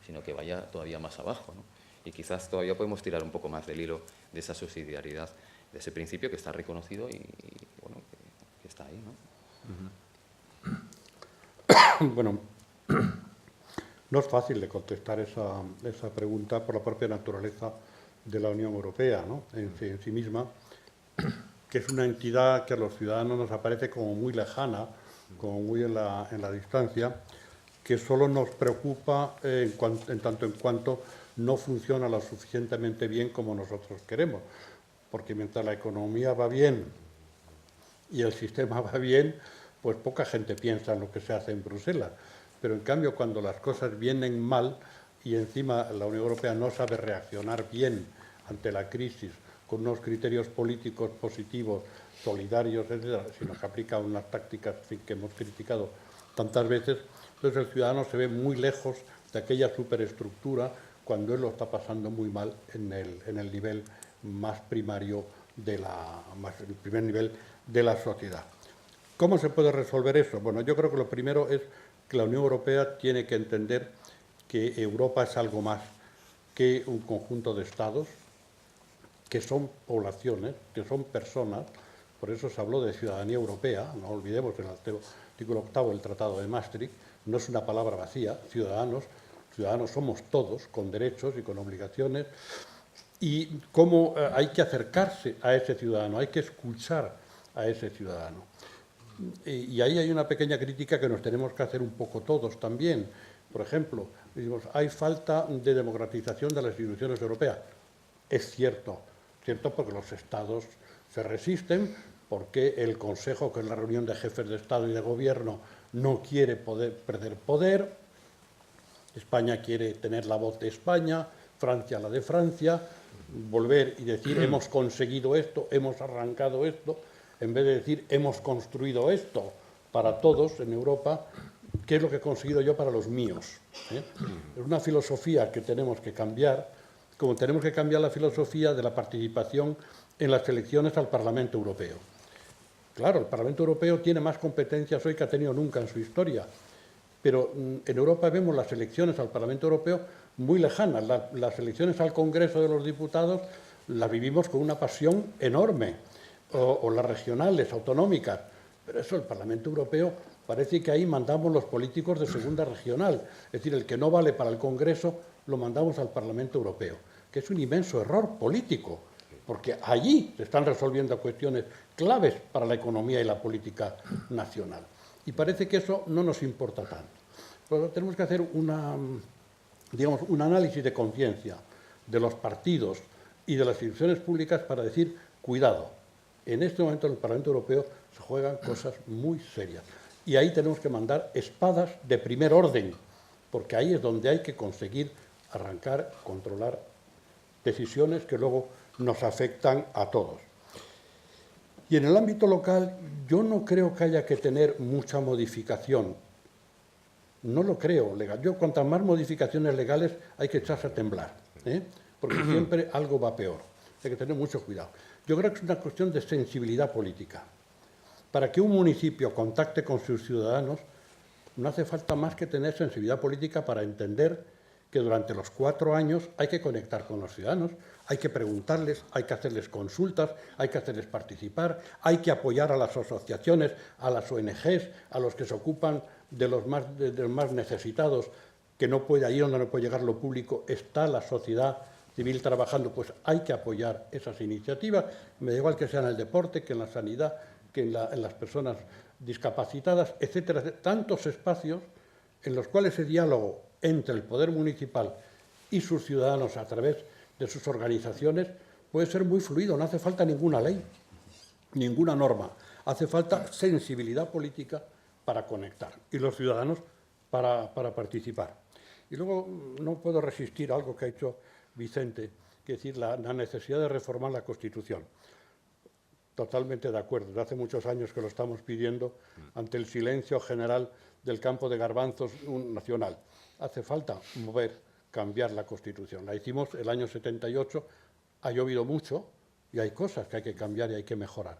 sino que vaya todavía más abajo, ¿no? Y quizás todavía podemos tirar un poco más del hilo de esa subsidiariedad, de ese principio que está reconocido y bueno, que está ahí, ¿no? Bueno, no es fácil de contestar esa pregunta por la propia naturaleza de la Unión Europea, ¿no?, en sí misma, que es una entidad que a los ciudadanos nos aparece como muy lejana, como muy en la distancia, que solo nos preocupa en tanto en cuanto no funciona lo suficientemente bien como nosotros queremos, porque mientras la economía va bien y el sistema va bien, pues poca gente piensa en lo que se hace en Bruselas. Pero en cambio, cuando las cosas vienen mal y encima la Unión Europea no sabe reaccionar bien ante la crisis con unos criterios políticos positivos, solidarios, etcétera, sino que aplica unas tácticas que hemos criticado tantas veces, entonces el ciudadano se ve muy lejos de aquella superestructura cuando él lo está pasando muy mal en el nivel más primario, el primer nivel de la sociedad. ¿Cómo se puede resolver eso? Bueno, yo creo que lo primero es que la Unión Europea tiene que entender que Europa es algo más que un conjunto de estados, que son poblaciones, que son personas. Por eso se habló de ciudadanía europea, no olvidemos el artículo 8 del Tratado de Maastricht, no es una palabra vacía, ciudadanos somos todos, con derechos y con obligaciones, y cómo hay que acercarse a ese ciudadano, hay que escuchar a ese ciudadano. Y ahí hay una pequeña crítica que nos tenemos que hacer un poco todos también. Por ejemplo, decimos, hay falta de democratización de las instituciones europeas. Es cierto porque los estados se resisten, porque el Consejo, que es la reunión de jefes de Estado y de Gobierno, no quiere perder poder. España quiere tener la voz de España, Francia la de Francia, volver y decir hemos conseguido esto, hemos arrancado esto, en vez de decir hemos construido esto para todos en Europa, ¿qué es lo que he conseguido yo para los míos? Es una filosofía que tenemos que cambiar, como tenemos que cambiar la filosofía de la participación en las elecciones al Parlamento Europeo. Claro, el Parlamento Europeo tiene más competencias hoy que ha tenido nunca en su historia, pero en Europa vemos las elecciones al Parlamento Europeo muy lejanas. Las elecciones al Congreso de los Diputados las vivimos con una pasión enorme, o las regionales, autonómicas, pero eso, el Parlamento Europeo, parece que ahí mandamos los políticos de segunda regional, es decir, el que no vale para el Congreso lo mandamos al Parlamento Europeo, que es un inmenso error político, porque allí se están resolviendo cuestiones claves para la economía y la política nacional. Y parece que eso no nos importa tanto. Pero tenemos que hacer un análisis de conciencia de los partidos y de las instituciones públicas para decir, cuidado, en este momento en el Parlamento Europeo se juegan cosas muy serias. Y ahí tenemos que mandar espadas de primer orden, porque ahí es donde hay que conseguir arrancar, controlar decisiones que luego nos afectan a todos. Y en el ámbito local yo no creo que haya que tener mucha modificación. No lo creo legal. Yo cuantas más modificaciones legales hay que echarse a temblar, porque siempre algo va peor. Hay que tener mucho cuidado. Yo creo que es una cuestión de sensibilidad política. Para que un municipio contacte con sus ciudadanos no hace falta más que tener sensibilidad política para entender que durante los 4 años hay que conectar con los ciudadanos, hay que preguntarles, hay que hacerles consultas, hay que hacerles participar, hay que apoyar a las asociaciones, a las ONGs, a los que se ocupan de los más necesitados, que no puede, ahí donde no puede llegar lo público, está la sociedad civil trabajando, pues hay que apoyar esas iniciativas, me da igual que sea en el deporte, que en la sanidad, que en las personas discapacitadas, etcétera, tantos espacios en los cuales ese diálogo entre el poder municipal y sus ciudadanos a través de sus organizaciones puede ser muy fluido, no hace falta ninguna ley, ninguna norma, hace falta sensibilidad política para conectar y los ciudadanos para participar. Y luego no puedo resistir a algo que ha hecho Vicente, que es decir, la necesidad de reformar la Constitución. Totalmente de acuerdo, desde hace muchos años que lo estamos pidiendo ante el silencio general del campo de garbanzos nacional. Hace falta cambiar la Constitución. La hicimos el año 78, ha llovido mucho y hay cosas que hay que cambiar y hay que mejorar.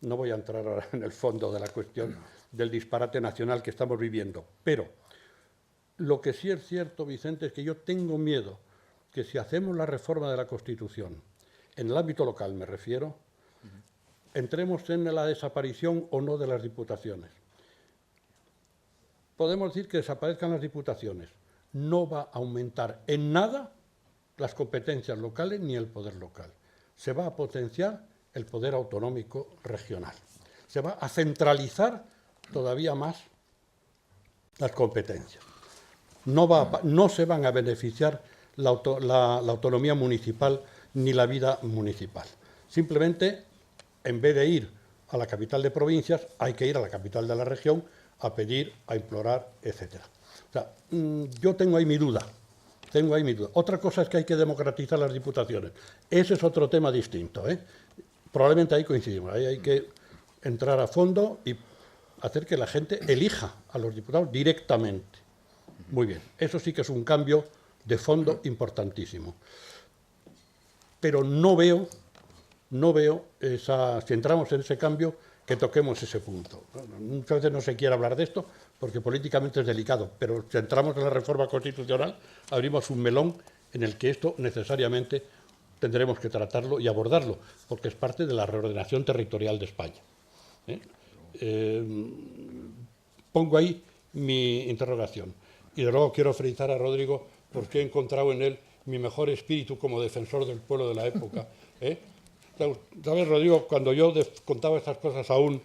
No voy a entrar ahora en el fondo de la cuestión del disparate nacional que estamos viviendo, pero lo que sí es cierto, Vicente, es que yo tengo miedo que si hacemos la reforma de la Constitución, en el ámbito local me refiero, entremos en la desaparición o no de las diputaciones. Podemos decir que desaparezcan las diputaciones. No va a aumentar en nada las competencias locales ni el poder local. Se va a potenciar el poder autonómico regional. Se va a centralizar todavía más las competencias. No se van a beneficiar la autonomía municipal ni la vida municipal. Simplemente, en vez de ir a la capital de provincias, hay que ir a la capital de la región a pedir, a implorar, etc. O sea, yo tengo ahí mi duda. Otra cosa es que hay que democratizar las diputaciones. Ese es otro tema distinto, Probablemente ahí coincidimos. Ahí hay que entrar a fondo y hacer que la gente elija a los diputados directamente. Muy bien. Eso sí que es un cambio de fondo importantísimo. Pero no veo si entramos en ese cambio, que toquemos ese punto. Muchas veces no se quiere hablar de esto porque políticamente es delicado, pero si entramos en la reforma constitucional, abrimos un melón en el que esto necesariamente tendremos que tratarlo y abordarlo, porque es parte de la reordenación territorial de España. Pongo ahí mi interrogación. Y de luego quiero felicitar a Rodrigo porque he encontrado en él mi mejor espíritu como defensor del pueblo de la época. ¿Sabes, Rodrigo? Cuando yo contaba estas cosas a un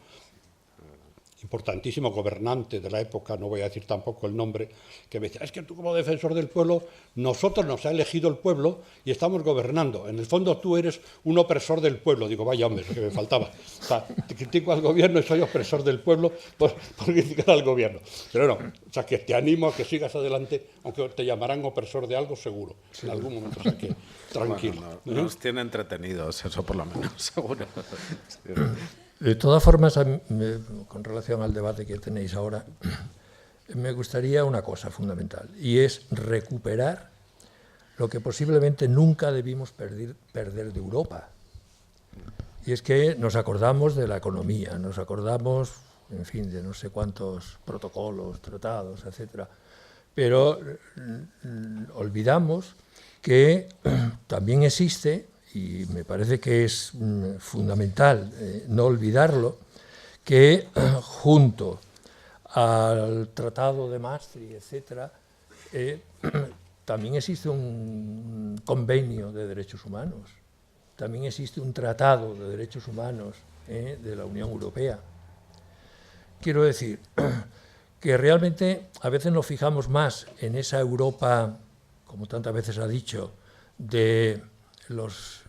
importantísimo gobernante de la época, no voy a decir tampoco el nombre, que me decía, es que tú como defensor del pueblo, nosotros nos ha elegido el pueblo y estamos gobernando. En el fondo tú eres un opresor del pueblo. Digo, vaya hombre, lo que me faltaba. O sea, te critico al gobierno y soy opresor del pueblo por criticar al gobierno. Pero no, o sea, que te animo a que sigas adelante, aunque te llamarán opresor de algo seguro, en algún momento. O sea, que tranquilo. Bueno, nos tiene entretenidos, eso por lo menos, seguro. Sí. De todas formas, con relación al debate que tenéis ahora, me gustaría una cosa fundamental, y es recuperar lo que posiblemente nunca debimos perder de Europa. Y es que nos acordamos de la economía, nos acordamos, en fin, de no sé cuántos protocolos, tratados, etc. Pero olvidamos que también existe, y me parece que es fundamental no olvidarlo, que junto al Tratado de Maastricht, etcétera, también existe un convenio de derechos humanos, también existe un tratado de derechos humanos de la Unión Europea. Quiero decir que realmente a veces nos fijamos más en esa Europa, como tantas veces ha dicho, de los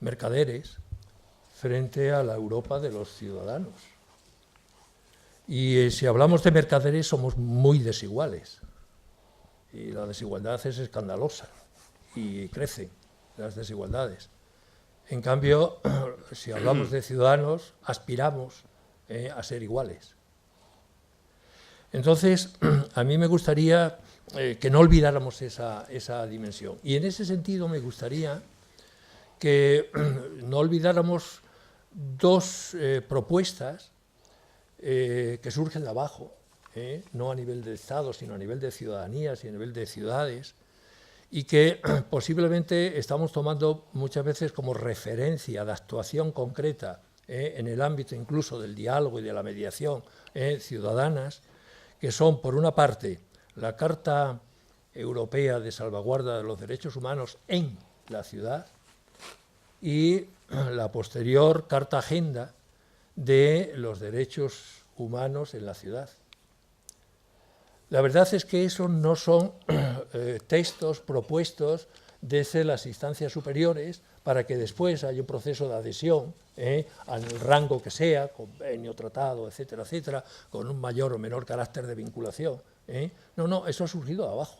mercaderes frente a la Europa de los ciudadanos. Y si hablamos de mercaderes somos muy desiguales y la desigualdad es escandalosa y crecen las desigualdades. En cambio, si hablamos de ciudadanos, aspiramos a ser iguales. Entonces, a mí me gustaría que no olvidáramos esa dimensión. Y en ese sentido me gustaría que no olvidáramos dos propuestas que surgen de abajo, no a nivel de Estado, sino a nivel de ciudadanías y a nivel de ciudades, y que posiblemente estamos tomando muchas veces como referencia de actuación concreta en el ámbito incluso del diálogo y de la mediación ciudadanas, que son, por una parte, la Carta Europea de Salvaguarda de los Derechos Humanos en la ciudad y la posterior Carta Agenda de los Derechos Humanos en la ciudad. La verdad es que esos no son textos propuestos desde las instancias superiores para que después haya un proceso de adhesión al rango que sea, convenio, tratado, etcétera, etcétera, con un mayor o menor carácter de vinculación. No, eso ha surgido de abajo.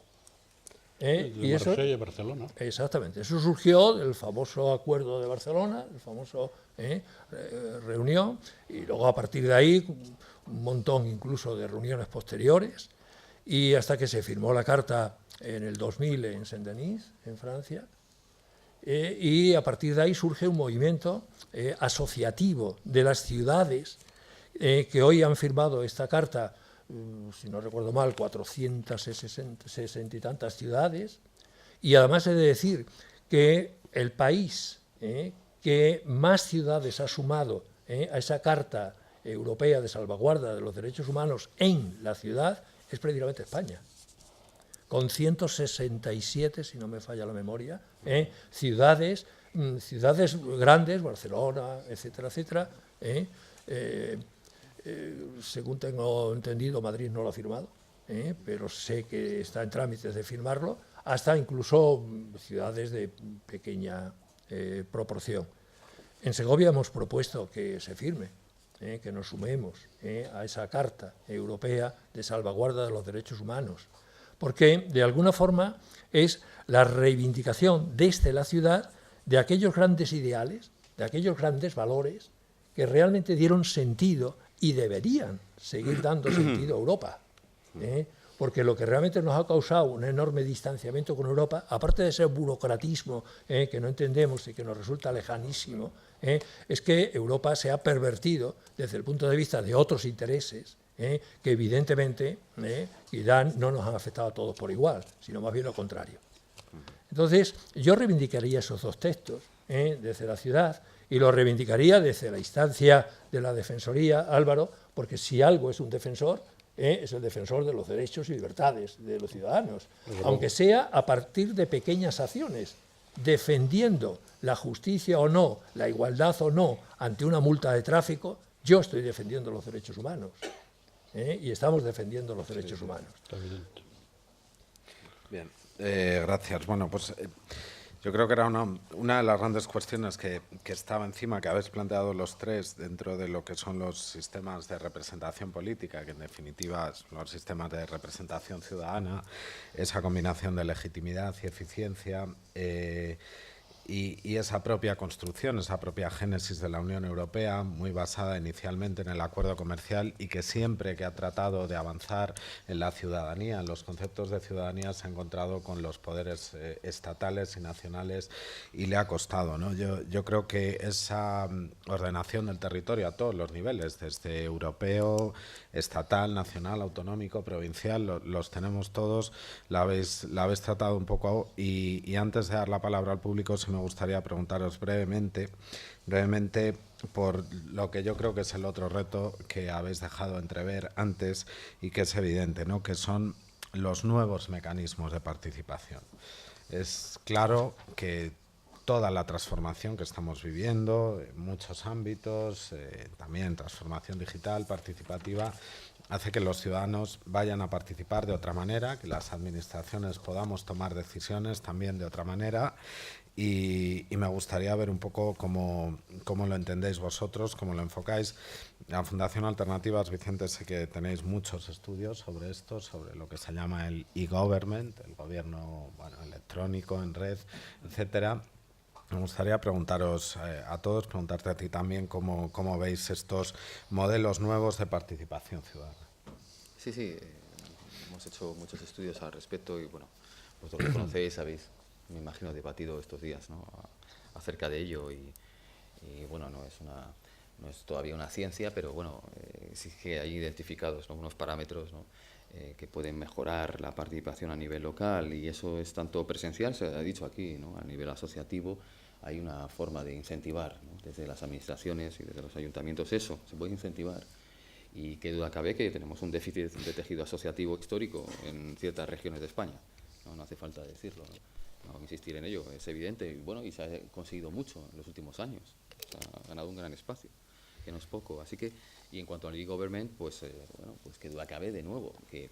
Y Marsella y Barcelona. Exactamente, eso surgió del famoso Acuerdo de Barcelona, el famoso reunión, y luego a partir de ahí un montón incluso de reuniones posteriores, y hasta que se firmó la Carta en el 2000 en Saint-Denis, en Francia, y a partir de ahí surge un movimiento asociativo de las ciudades que hoy han firmado esta Carta, si no recuerdo mal, 460 y tantas ciudades, y además he de decir que el país que más ciudades ha sumado a esa Carta Europea de Salvaguarda de los Derechos Humanos en la ciudad es precisamente España, con 167, si no me falla la memoria, ciudades grandes, Barcelona, etcétera, etcétera. Según tengo entendido, Madrid no lo ha firmado, pero sé que está en trámites de firmarlo, hasta incluso ciudades de pequeña proporción. En Segovia hemos propuesto que se firme, que nos sumemos a esa Carta Europea de Salvaguarda de los Derechos Humanos, porque de alguna forma es la reivindicación desde la ciudad de aquellos grandes ideales, de aquellos grandes valores que realmente dieron sentido y deberían seguir dando sentido a Europa. Porque lo que realmente nos ha causado un enorme distanciamiento con Europa, aparte de ese burocratismo que no entendemos y que nos resulta lejanísimo, es que Europa se ha pervertido desde el punto de vista de otros intereses que evidentemente no nos han afectado a todos por igual, sino más bien lo contrario. Entonces, yo reivindicaría esos dos textos desde la ciudad y lo reivindicaría desde la instancia de la Defensoría, Álvaro, porque si algo es un defensor, es el defensor de los derechos y libertades de los ciudadanos, aunque sea a partir de pequeñas acciones, defendiendo la justicia o no, la igualdad o no, ante una multa de tráfico. Yo estoy defendiendo los derechos humanos, y estamos defendiendo los derechos humanos. Bien, gracias. Bueno, pues yo creo que era una de las grandes cuestiones que estaba encima, que habéis planteado los tres dentro de lo que son los sistemas de representación política, que en definitiva son los sistemas de representación ciudadana, esa combinación de legitimidad y eficiencia, y esa propia construcción, esa propia génesis de la Unión Europea, muy basada inicialmente en el acuerdo comercial y que siempre que ha tratado de avanzar en la ciudadanía, en los conceptos de ciudadanía, se ha encontrado con los poderes estatales y nacionales y le ha costado, ¿no? Yo creo que esa ordenación del territorio a todos los niveles, desde europeo, estatal, nacional, autonómico, provincial, los tenemos todos, la habéis tratado un poco, y antes de dar la palabra al público, me gustaría preguntaros brevemente por lo que yo creo que es el otro reto que habéis dejado entrever antes y que es evidente, ¿no? Que son los nuevos mecanismos de participación. Es claro que toda la transformación que estamos viviendo en muchos ámbitos, también transformación digital, participativa, hace que los ciudadanos vayan a participar de otra manera, que las administraciones podamos tomar decisiones también de otra manera. Y me gustaría ver un poco cómo lo entendéis vosotros, cómo lo enfocáis. La Fundación Alternativas, Vicente, sé que tenéis muchos estudios sobre esto, sobre lo que se llama el e-government, el gobierno electrónico, en red, etcétera. Me gustaría preguntaros a todos, preguntarte a ti también cómo veis estos modelos nuevos de participación ciudadana. Sí, hemos hecho muchos estudios al respecto y, bueno, vosotros lo conocéis, habéis, me imagino, debatido estos días, ¿no?, acerca de ello y bueno, no es todavía una ciencia, pero bueno, sí que hay identificados, ¿no?, unos parámetros, ¿no?, que pueden mejorar la participación a nivel local, y eso es tanto presencial, se ha dicho aquí, ¿no?, a nivel asociativo. Hay una forma de incentivar, ¿no?, desde las administraciones y desde los ayuntamientos, eso se puede incentivar. Y qué duda cabe que tenemos un déficit de tejido asociativo histórico en ciertas regiones de España. No hace falta decirlo, no insistir en ello, es evidente. Y bueno, y se ha conseguido mucho en los últimos años. Se ha ganado un gran espacio, que no es poco. Así que, y en cuanto al e-government, pues bueno, pues qué duda cabe de nuevo, que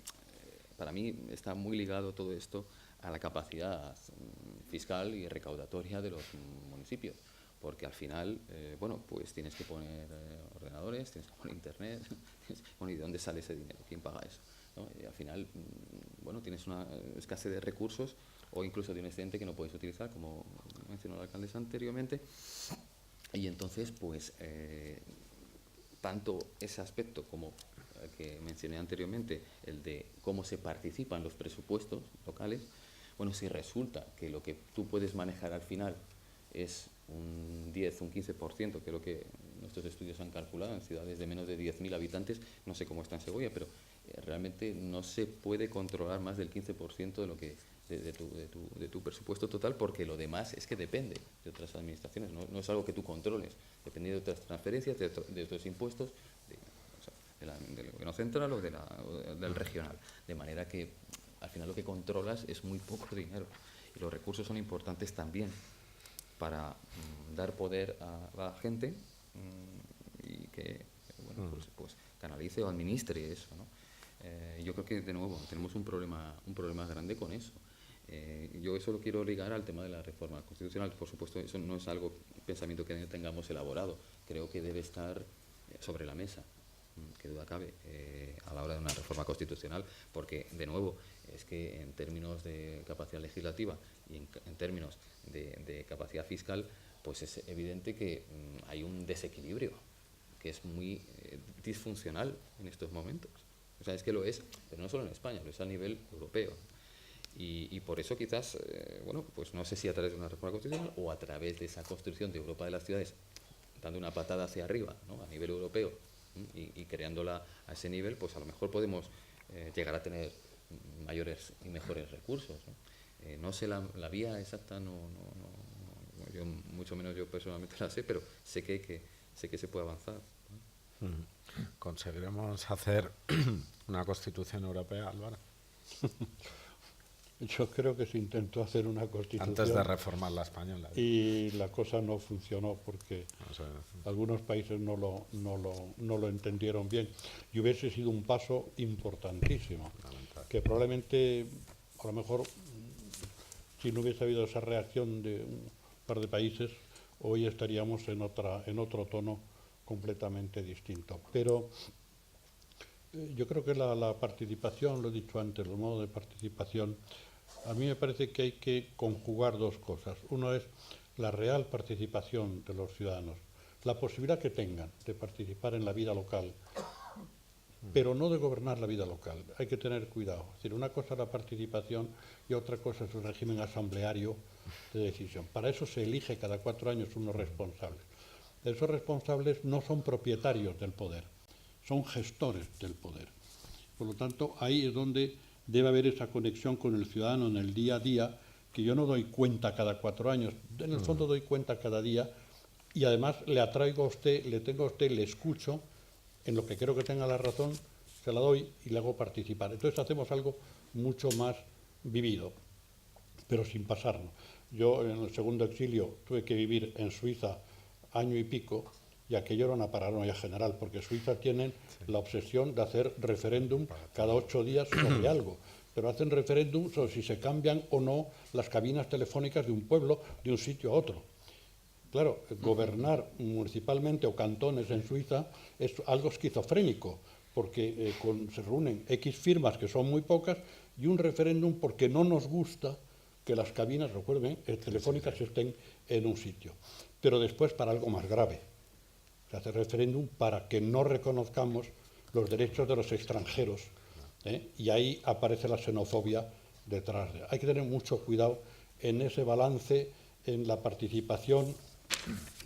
para mí está muy ligado todo esto a la capacidad fiscal y recaudatoria de los municipios. Porque al final, bueno, pues tienes que poner ordenadores, tienes que poner internet, bueno, ¿y de dónde sale ese dinero? ¿Quién paga eso?, ¿no? Y al final, bueno, tienes una escasez de recursos o incluso de un excedente que no puedes utilizar, como mencionó la alcaldesa anteriormente. Y entonces, pues, tanto ese aspecto como el que mencioné anteriormente, el de cómo se participan los presupuestos locales, bueno, si resulta que lo que tú puedes manejar al final es un 10, un 15%, que es lo que nuestros estudios han calculado en ciudades de menos de 10.000 habitantes, no sé cómo está en Segovia, pero realmente no se puede controlar más del 15% de lo que de tu presupuesto total, porque lo demás es que depende de otras administraciones, no es algo que tú controles, depende de otras transferencias, de otros impuestos, del gobierno central o del regional, de manera que al final lo que controlas es muy poco dinero, y los recursos son importantes también para dar poder a la gente y que, bueno, pues canalice o administre eso, ¿no? Yo creo que, de nuevo, tenemos un problema grande con eso. Yo eso lo quiero ligar al tema de la reforma constitucional. Por supuesto, eso no es algo, pensamiento que tengamos elaborado. Creo que debe estar sobre la mesa, que duda cabe, a la hora de una reforma constitucional, porque, de nuevo, es que en términos de capacidad legislativa y en términos de capacidad fiscal, pues es evidente que hay un desequilibrio que es muy disfuncional en estos momentos. O sea, es que lo es, pero no solo en España, lo es a nivel europeo. Y por eso quizás, bueno, pues no sé si a través de una reforma constitucional o a través de esa construcción de Europa de las ciudades, dando una patada hacia arriba, ¿no?, a nivel europeo, y creándola a ese nivel, pues a lo mejor podemos llegar a tener mayores y mejores recursos, ¿no? No sé la vía exacta, yo, mucho menos yo personalmente la sé, pero sé que se puede avanzar, ¿no? ¿Conseguiremos hacer una Constitución europea, Álvaro? Yo creo que se intentó hacer una constitución antes de reformar la española, y la cosa no funcionó porque algunos países no lo entendieron bien, y hubiese sido un paso importantísimo, que probablemente, a lo mejor, si no hubiese habido esa reacción de un par de países, hoy estaríamos en otro tono completamente distinto. Pero yo creo que la participación, lo he dicho antes, los modos de participación, a mí me parece que hay que conjugar dos cosas. Uno es la real participación de los ciudadanos, la posibilidad que tengan de participar en la vida local, pero no de gobernar la vida local. Hay que tener cuidado. Es decir, una cosa es la participación y otra cosa es el régimen asambleario de decisión. Para eso se elige cada 4 años unos responsables. Esos responsables no son propietarios del poder, son gestores del poder. Por lo tanto, ahí es donde debe haber esa conexión con el ciudadano en el día a día, que yo no doy cuenta cada 4 años, en el fondo doy cuenta cada día, y además le atraigo a usted, le tengo a usted, le escucho, en lo que creo que tenga la razón, se la doy y le hago participar. Entonces hacemos algo mucho más vivido, pero sin pasarnos. Yo en el segundo exilio tuve que vivir en Suiza año y pico, y aquello era una paranoia general, porque Suiza tienen la obsesión de hacer referéndum cada 8 días sobre algo, pero hacen referéndum sobre si se cambian o no las cabinas telefónicas de un pueblo, de un sitio a otro. Claro, gobernar municipalmente o cantones en Suiza es algo esquizofrénico, porque se reúnen X firmas, que son muy pocas, y un referéndum porque no nos gusta que las cabinas, recuerden, telefónicas estén en un sitio. Pero después para algo más grave. Se hace referéndum para que no reconozcamos los derechos de los extranjeros, y ahí aparece la xenofobia detrás. Hay que tener mucho cuidado en ese balance, en la participación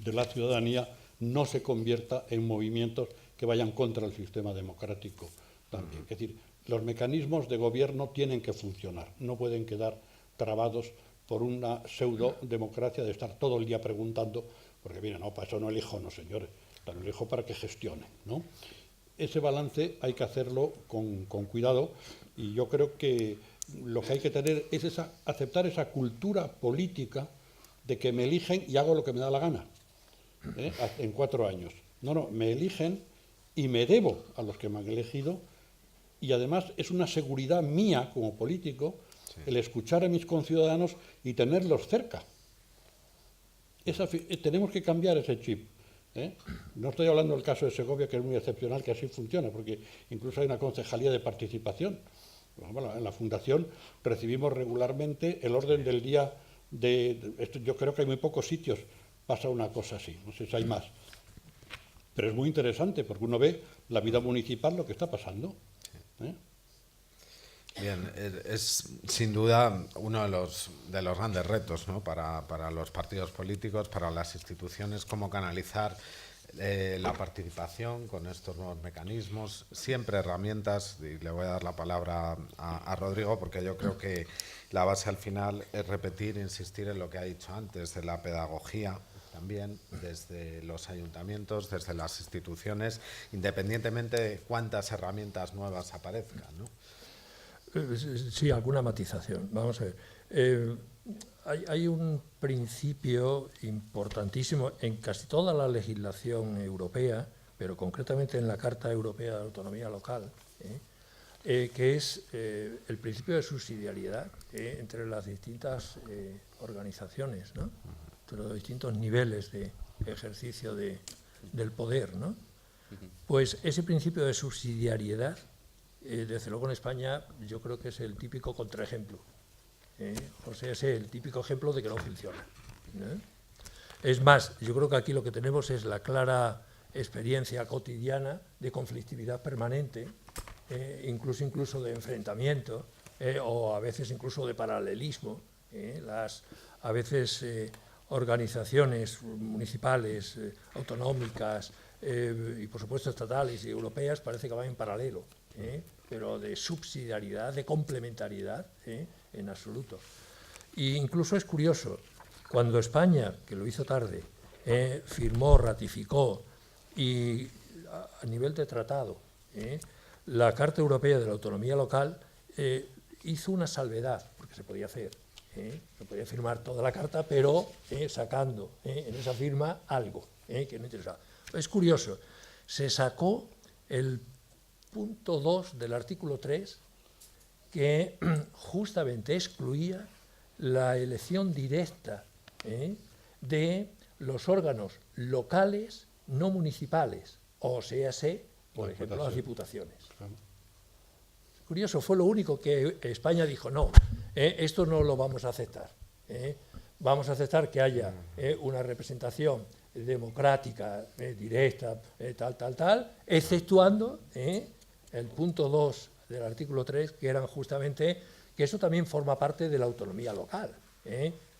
de la ciudadanía no se convierta en movimientos que vayan contra el sistema democrático también. Es decir, los mecanismos de gobierno tienen que funcionar, no pueden quedar trabados por una pseudo-democracia de estar todo el día preguntando, porque mira, no, para eso no elijo, no señores, lo elijo para que gestionen, ¿no? Ese balance hay que hacerlo con cuidado, y yo creo que lo que hay que tener es aceptar esa cultura política de que me eligen y hago lo que me da la gana, en 4 años. No, me eligen y me debo a los que me han elegido, y además es una seguridad mía como político el escuchar a mis conciudadanos y tenerlos cerca. Tenemos que cambiar ese chip. No estoy hablando del caso de Segovia, que es muy excepcional, que así funciona, porque incluso hay una concejalía de participación. Bueno, en la Fundación recibimos regularmente el orden del día esto. Yo creo que hay muy pocos sitios pasa una cosa así, no sé si hay más. Pero es muy interesante, porque uno ve la vida municipal, lo que está pasando. Bien, es sin duda uno de los grandes retos, ¿no?, para los partidos políticos, para las instituciones, cómo canalizar la participación con estos nuevos mecanismos, siempre herramientas, y le voy a dar la palabra a Rodrigo, porque yo creo que la base al final es repetir, insistir en lo que ha dicho antes, de la pedagogía también, desde los ayuntamientos, desde las instituciones, independientemente de cuántas herramientas nuevas aparezcan, ¿no? Sí, alguna matización. Vamos a ver. Hay un principio importantísimo en casi toda la legislación europea, pero concretamente en la Carta Europea de Autonomía Local, que es el principio de subsidiariedad entre las distintas organizaciones, ¿no?, entre los distintos niveles de ejercicio del poder, ¿no? Pues ese principio de subsidiariedad, desde luego en España, yo creo que es el típico contraejemplo. O sea, es el típico ejemplo de que no funciona, ¿no? Es más, yo creo que aquí lo que tenemos es la clara experiencia cotidiana de conflictividad permanente, incluso de enfrentamiento, o a veces incluso de paralelismo. A veces organizaciones municipales, autonómicas y por supuesto estatales y europeas parece que van en paralelo, pero de subsidiariedad, de complementariedad, en absoluto. E incluso es curioso, cuando España, que lo hizo tarde, firmó, ratificó y a nivel de tratado la Carta Europea de la Autonomía Local, hizo una salvedad, porque se podía hacer, se podía firmar toda la carta, pero sacando en esa firma algo que no interesaba. Es curioso, se sacó el punto 2 del artículo 3, que justamente excluía la elección directa de los órganos locales no municipales, o sea, por ejemplo, las diputaciones. Curioso, fue lo único que España dijo, no, esto no lo vamos a aceptar. Vamos a aceptar que haya una representación democrática, directa, tal, exceptuando el punto 2 del artículo 3, que eran justamente, que eso también forma parte de la autonomía local.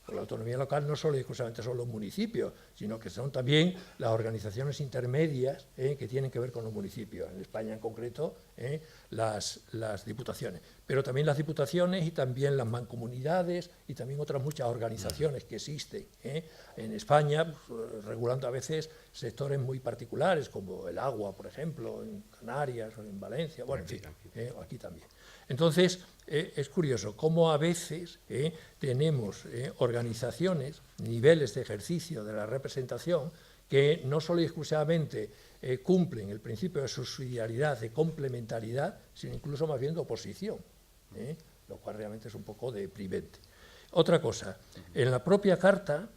Porque la autonomía local no solo y exclusivamente son los municipios, sino que son también las organizaciones intermedias que tienen que ver con los municipios. En España en concreto, las diputaciones. Pero también las diputaciones y también las mancomunidades y también otras muchas organizaciones que existen en España, regulando a veces sectores muy particulares, como el agua, por ejemplo, en Canarias o en Valencia, bueno, en fin, aquí también. Entonces, es curioso cómo a veces tenemos organizaciones, niveles de ejercicio de la representación que no solo y exclusivamente cumplen el principio de subsidiariedad, de complementariedad, sino incluso más bien de oposición, lo cual realmente es un poco deprimente. Otra cosa, en la propia Carta,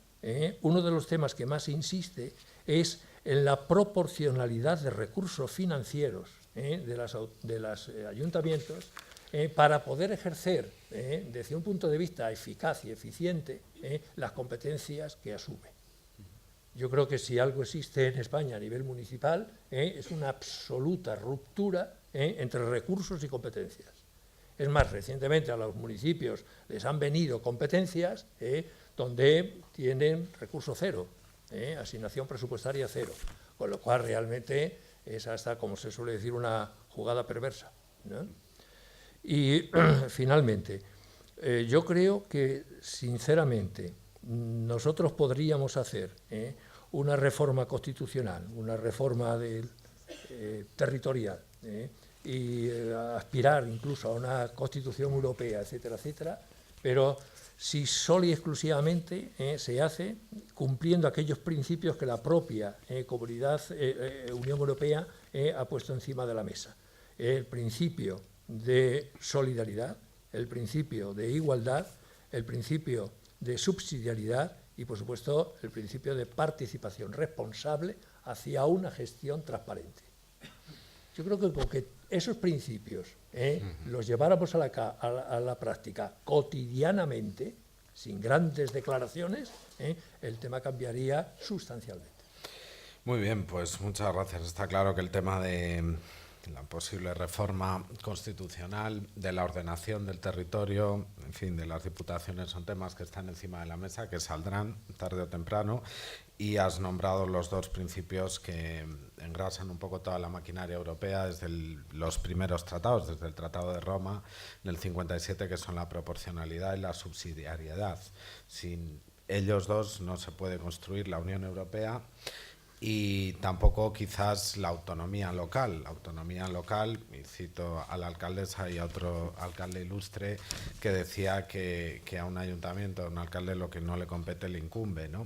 uno de los temas que más insiste es en la proporcionalidad de recursos financieros de los ayuntamientos para poder ejercer, desde un punto de vista eficaz y eficiente, las competencias que asume. Yo creo que si algo existe en España a nivel municipal, es una absoluta ruptura entre recursos y competencias. Es más, recientemente a los municipios les han venido competencias donde tienen recurso cero, asignación presupuestaria cero, con lo cual realmente es hasta, como se suele decir, una jugada perversa, ¿no? Y finalmente, yo creo que sinceramente nosotros podríamos hacer una reforma constitucional, una reforma territorial, y aspirar incluso a una constitución europea, etcétera, etcétera, pero si solo y exclusivamente se hace cumpliendo aquellos principios que la propia Unión Europea ha puesto encima de la mesa. El principio de solidaridad, el principio de igualdad, el principio de subsidiariedad y, por supuesto, el principio de participación responsable hacia una gestión transparente. Yo creo que con que esos principios los lleváramos a la práctica cotidianamente, sin grandes declaraciones, el tema cambiaría sustancialmente. Muy bien, pues muchas gracias. Está claro que el tema de la posible reforma constitucional, de la ordenación del territorio, en fin, de las diputaciones, son temas que están encima de la mesa, que saldrán tarde o temprano, y has nombrado los dos principios que engrasan un poco toda la maquinaria europea desde los primeros tratados, desde el Tratado de Roma del 57, que son la proporcionalidad y la subsidiariedad. Sin ellos dos no se puede construir la Unión Europea. Y tampoco quizás la autonomía local. La autonomía local, y cito a la alcaldesa y a otro alcalde ilustre que decía que a un ayuntamiento, a un alcalde, lo que no le compete le incumbe, ¿no?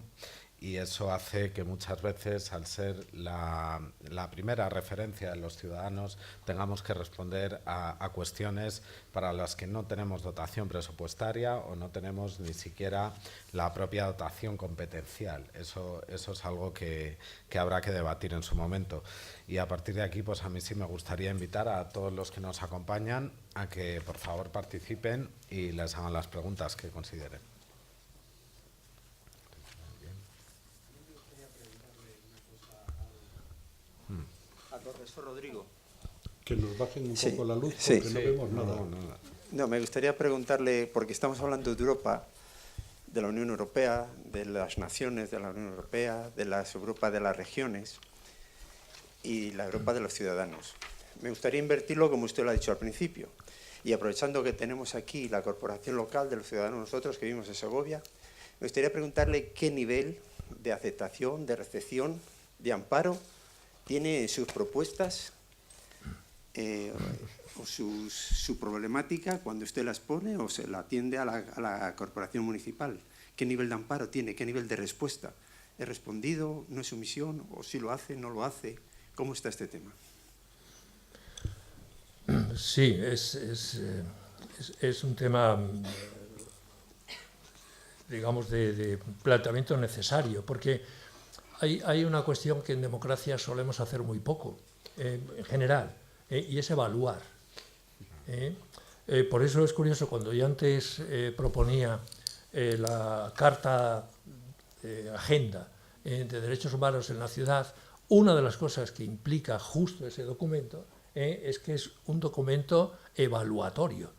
Y eso hace que muchas veces, al ser la primera referencia de los ciudadanos, tengamos que responder a cuestiones para las que no tenemos dotación presupuestaria o no tenemos ni siquiera la propia dotación competencial. Eso es algo que habrá que debatir en su momento. Y a partir de aquí, pues a mí sí me gustaría invitar a todos los que nos acompañan a que, por favor, participen y les hagan las preguntas que consideren. Profesor Rodrigo. Que nos bajen un poco la luz Sí. porque no vemos nada. No, me gustaría preguntarle, porque estamos hablando de Europa, de la Unión Europea, de las naciones de la Unión Europea, de la Europa de las regiones y la Europa de los ciudadanos. Me gustaría invertirlo como usted lo ha dicho al principio. Y aprovechando que tenemos aquí la corporación local de los ciudadanos, nosotros que vivimos en Segovia, me gustaría preguntarle qué nivel de aceptación, de recepción, de amparo tiene sus propuestas o su problemática cuando usted las pone o se la atiende a la corporación municipal. ¿Qué nivel de amparo tiene? ¿Qué nivel de respuesta? ¿Es respondido? ¿No es sumisión? ¿O si lo hace? ¿No lo hace? ¿Cómo está este tema? Sí, es un tema, digamos, de planteamiento necesario, porque hay una cuestión que en democracia solemos hacer muy poco, en general, y es evaluar. Por eso es curioso, cuando yo antes proponía la Carta Agenda de Derechos Humanos en la ciudad, una de las cosas que implica justo ese documento es que es un documento evaluatorio.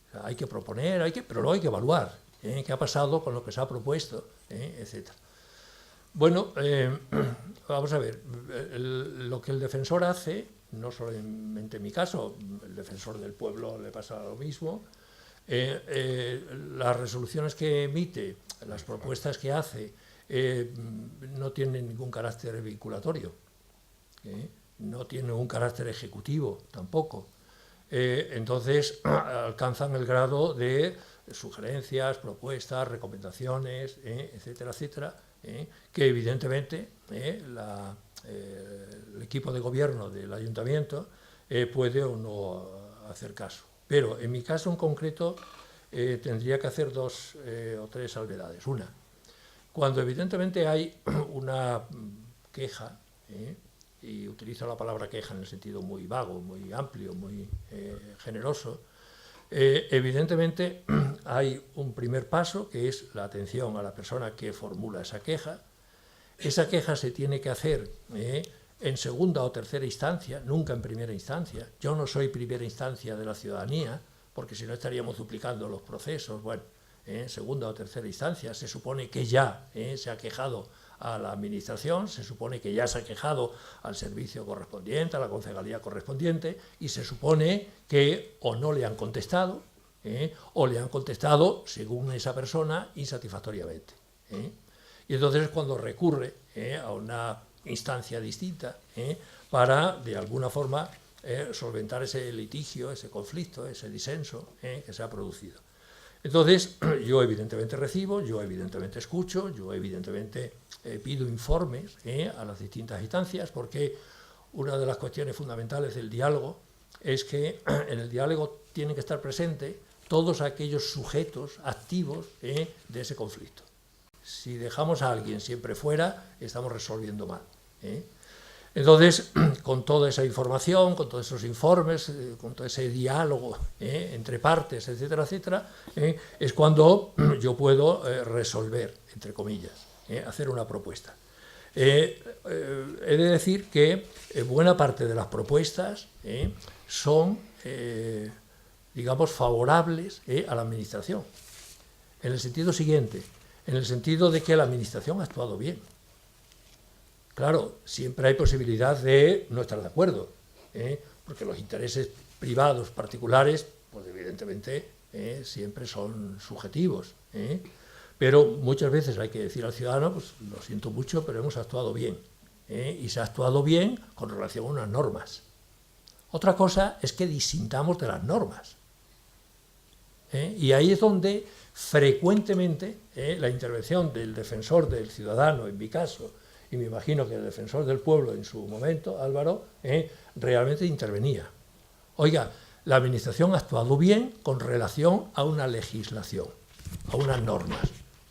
O sea, hay que proponer, pero luego hay que evaluar qué ha pasado con lo que se ha propuesto, etcétera. Bueno, vamos a ver, lo que el defensor hace, no solamente en mi caso, el defensor del pueblo le pasa lo mismo, las resoluciones que emite, las propuestas que hace, no tienen ningún carácter vinculatorio, no tienen un carácter ejecutivo tampoco. entonces alcanzan el grado de sugerencias, propuestas, recomendaciones, etcétera, etcétera, que evidentemente el equipo de gobierno del ayuntamiento puede o no hacer caso. Pero en mi caso en concreto tendría que hacer dos o tres salvedades. Una, cuando evidentemente hay una queja, y utilizo la palabra queja en el sentido muy vago, muy amplio, muy generoso, evidentemente hay un primer paso que es la atención a la persona que formula esa queja. Esa queja se tiene que hacer en segunda o tercera instancia, nunca en primera instancia. Yo no soy primera instancia de la ciudadanía, porque si no estaríamos duplicando los procesos. Bueno, en segunda o tercera instancia se supone que ya se ha quejado a la administración, se supone que ya se ha quejado al servicio correspondiente, a la concejalía correspondiente, y se supone que o no le han contestado, o le han contestado, según esa persona, insatisfactoriamente. Y entonces es cuando recurre a una instancia distinta para, de alguna forma, solventar ese litigio, ese conflicto, ese disenso que se ha producido. Entonces, yo evidentemente recibo, yo evidentemente escucho, yo evidentemente pido informes a las distintas instancias, porque una de las cuestiones fundamentales del diálogo es que en el diálogo tienen que estar presentes todos aquellos sujetos activos de ese conflicto. Si dejamos a alguien siempre fuera, estamos resolviendo mal. Entonces, con toda esa información, con todos esos informes, con todo ese diálogo entre partes, etcétera, etcétera, es cuando yo puedo resolver, entre comillas, hacer una propuesta. He de decir que buena parte de las propuestas son, digamos, favorables a la Administración, en el sentido siguiente, en el sentido de que la Administración ha actuado bien. Claro, siempre hay posibilidad de no estar de acuerdo, porque los intereses privados particulares, pues evidentemente siempre son subjetivos, pero muchas veces hay que decir al ciudadano, pues lo siento mucho, pero hemos actuado bien, y se ha actuado bien con relación a unas normas. Otra cosa es que disintamos de las normas, y ahí es donde frecuentemente la intervención del defensor del ciudadano, en mi caso, y me imagino que el defensor del pueblo en su momento, Álvaro, realmente intervenía. Oiga, la Administración ha actuado bien con relación a una legislación, a unas normas,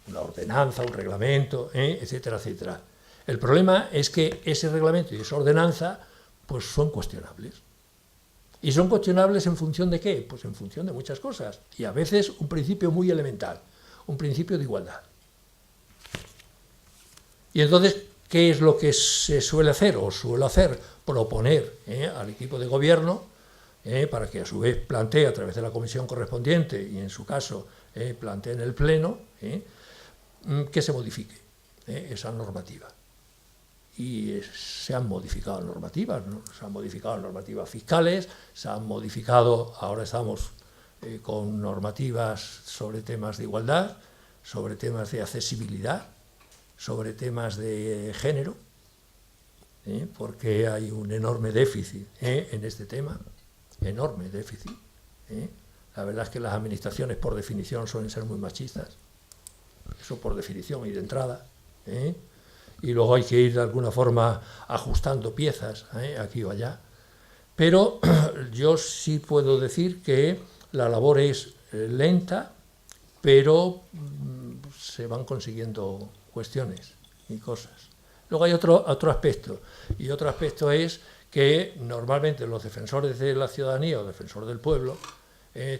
una ordenanza, un reglamento, etcétera, etcétera. El problema es que ese reglamento y esa ordenanza pues son cuestionables. ¿Y son cuestionables en función de qué? Pues en función de muchas cosas. Y a veces un principio muy elemental, un principio de igualdad. Y entonces, ¿qué es lo que se suele hacer o suelo hacer? Proponer al equipo de gobierno, para que a su vez plantee a través de la comisión correspondiente y en su caso plantee en el Pleno, que se modifique esa normativa. Y se han modificado normativas, ¿no? Se han modificado normativas fiscales, se han modificado, ahora estamos con normativas sobre temas de igualdad, sobre temas de accesibilidad, sobre temas de género, porque hay un enorme déficit en este tema, enorme déficit. La verdad es que las administraciones por definición suelen ser muy machistas, eso por definición y de entrada, y luego hay que ir de alguna forma ajustando piezas aquí o allá. Pero yo sí puedo decir que la labor es lenta, pero se van consiguiendo cuestiones y cosas. Luego hay otro aspecto, y otro aspecto es que normalmente los defensores de la ciudadanía o defensor del pueblo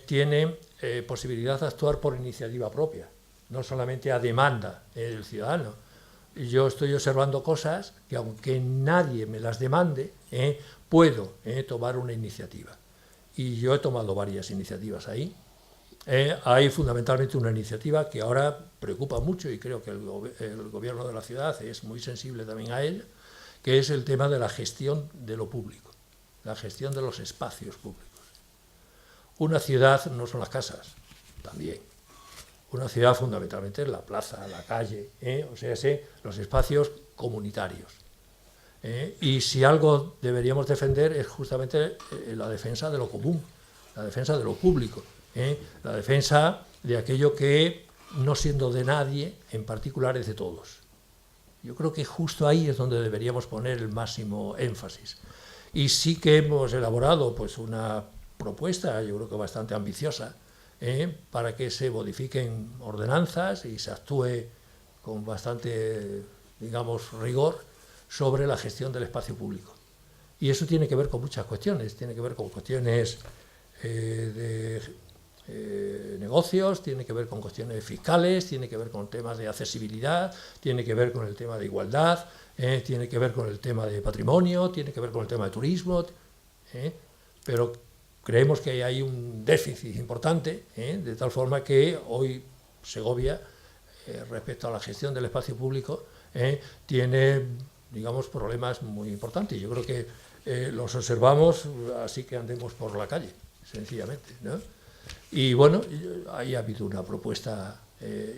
tienen posibilidad de actuar por iniciativa propia, no solamente a demanda del ciudadano. Yo estoy observando cosas que, aunque nadie me las demande, puedo tomar una iniciativa. Y yo he tomado varias iniciativas ahí. Hay fundamentalmente una iniciativa que ahora preocupa mucho, y creo que el gobierno de la ciudad es muy sensible también a ella, que es el tema de la gestión de lo público, la gestión de los espacios públicos. Una ciudad no son las casas, también. Una ciudad fundamentalmente es la plaza, la calle, o sea, los espacios comunitarios. Y si algo deberíamos defender es justamente la defensa de lo común, la defensa de lo público, la defensa de aquello que, no siendo de nadie, en particular es de todos. Yo creo que justo ahí es donde deberíamos poner el máximo énfasis. Y sí que hemos elaborado pues, una propuesta, yo creo que bastante ambiciosa, para que se modifiquen ordenanzas y se actúe con bastante, digamos, rigor sobre la gestión del espacio público. Y eso tiene que ver con muchas cuestiones, tiene que ver con cuestiones de negocios, tiene que ver con cuestiones fiscales, tiene que ver con temas de accesibilidad, tiene que ver con el tema de igualdad, tiene que ver con el tema de patrimonio, tiene que ver con el tema de turismo, pero creemos que hay un déficit importante, de tal forma que hoy Segovia, respecto a la gestión del espacio público, tiene, digamos, problemas muy importantes. Yo creo que los observamos así que andemos por la calle, sencillamente, ¿no? Y bueno, ahí ha habido una propuesta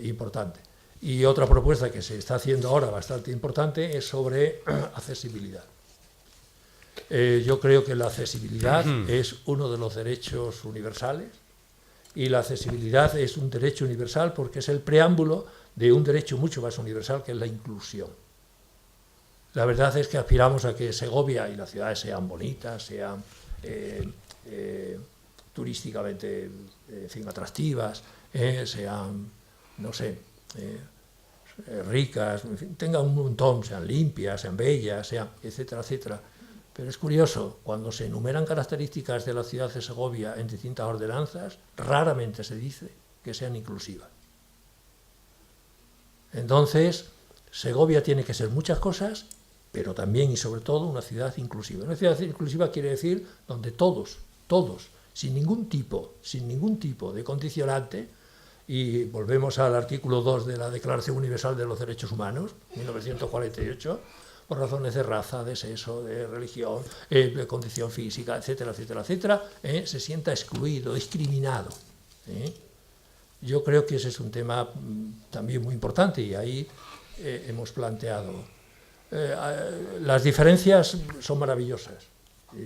importante. Y otra propuesta que se está haciendo ahora bastante importante es sobre accesibilidad. Yo creo que la accesibilidad es uno de los derechos universales, y la accesibilidad es un derecho universal porque es el preámbulo de un derecho mucho más universal, que es la inclusión. La verdad es que aspiramos a que Segovia y las ciudades sean bonitas, sean turísticamente, en fin, atractivas, sean, no sé, ricas, en fin, tengan un montón, sean limpias, sean bellas, sean, etcétera, etcétera. Pero es curioso, cuando se enumeran características de la ciudad de Segovia en distintas ordenanzas, raramente se dice que sean inclusivas. Entonces, Segovia tiene que ser muchas cosas, pero también y sobre todo una ciudad inclusiva. Una ciudad inclusiva quiere decir donde todos, sin ningún tipo de condicionante, y volvemos al artículo 2 de la Declaración Universal de los Derechos Humanos, 1948, por razones de raza, de sexo, de religión, de condición física, etcétera, etcétera, etcétera, se sienta excluido, discriminado. Yo creo que ese es un tema también muy importante, y ahí hemos planteado. Las diferencias son maravillosas.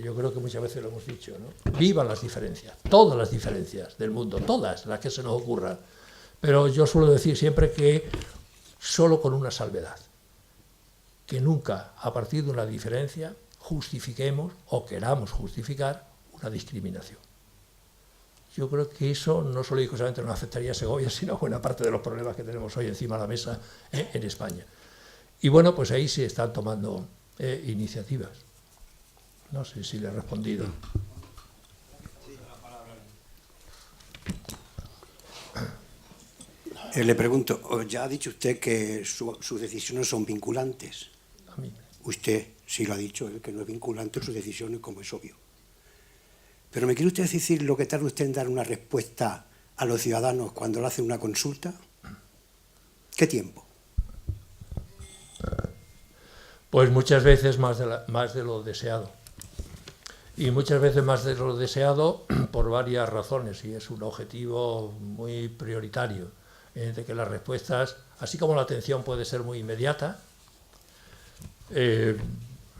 Yo creo que muchas veces lo hemos dicho, ¿no? Vivan las diferencias, todas las diferencias del mundo, todas las que se nos ocurran. Pero yo suelo decir siempre que solo con una salvedad, que nunca a partir de una diferencia justifiquemos o queramos justificar una discriminación. Yo creo que eso no solo y exclusivamente nos afectaría a Segovia, sino a buena parte de los problemas que tenemos hoy encima de la mesa en España. Y bueno, pues ahí se están tomando iniciativas. No sé si le he respondido. Le pregunto, ya ha dicho usted que sus decisiones son vinculantes. A mí. Usted sí lo ha dicho, el que no es vinculante sus decisiones, como es obvio. Pero ¿me quiere usted decir lo que tarda usted en dar una respuesta a los ciudadanos cuando le hacen una consulta? ¿Qué tiempo? Pues muchas veces más de lo deseado. Y muchas veces más de lo deseado por varias razones, y es un objetivo muy prioritario, de que las respuestas, así como la atención puede ser muy inmediata,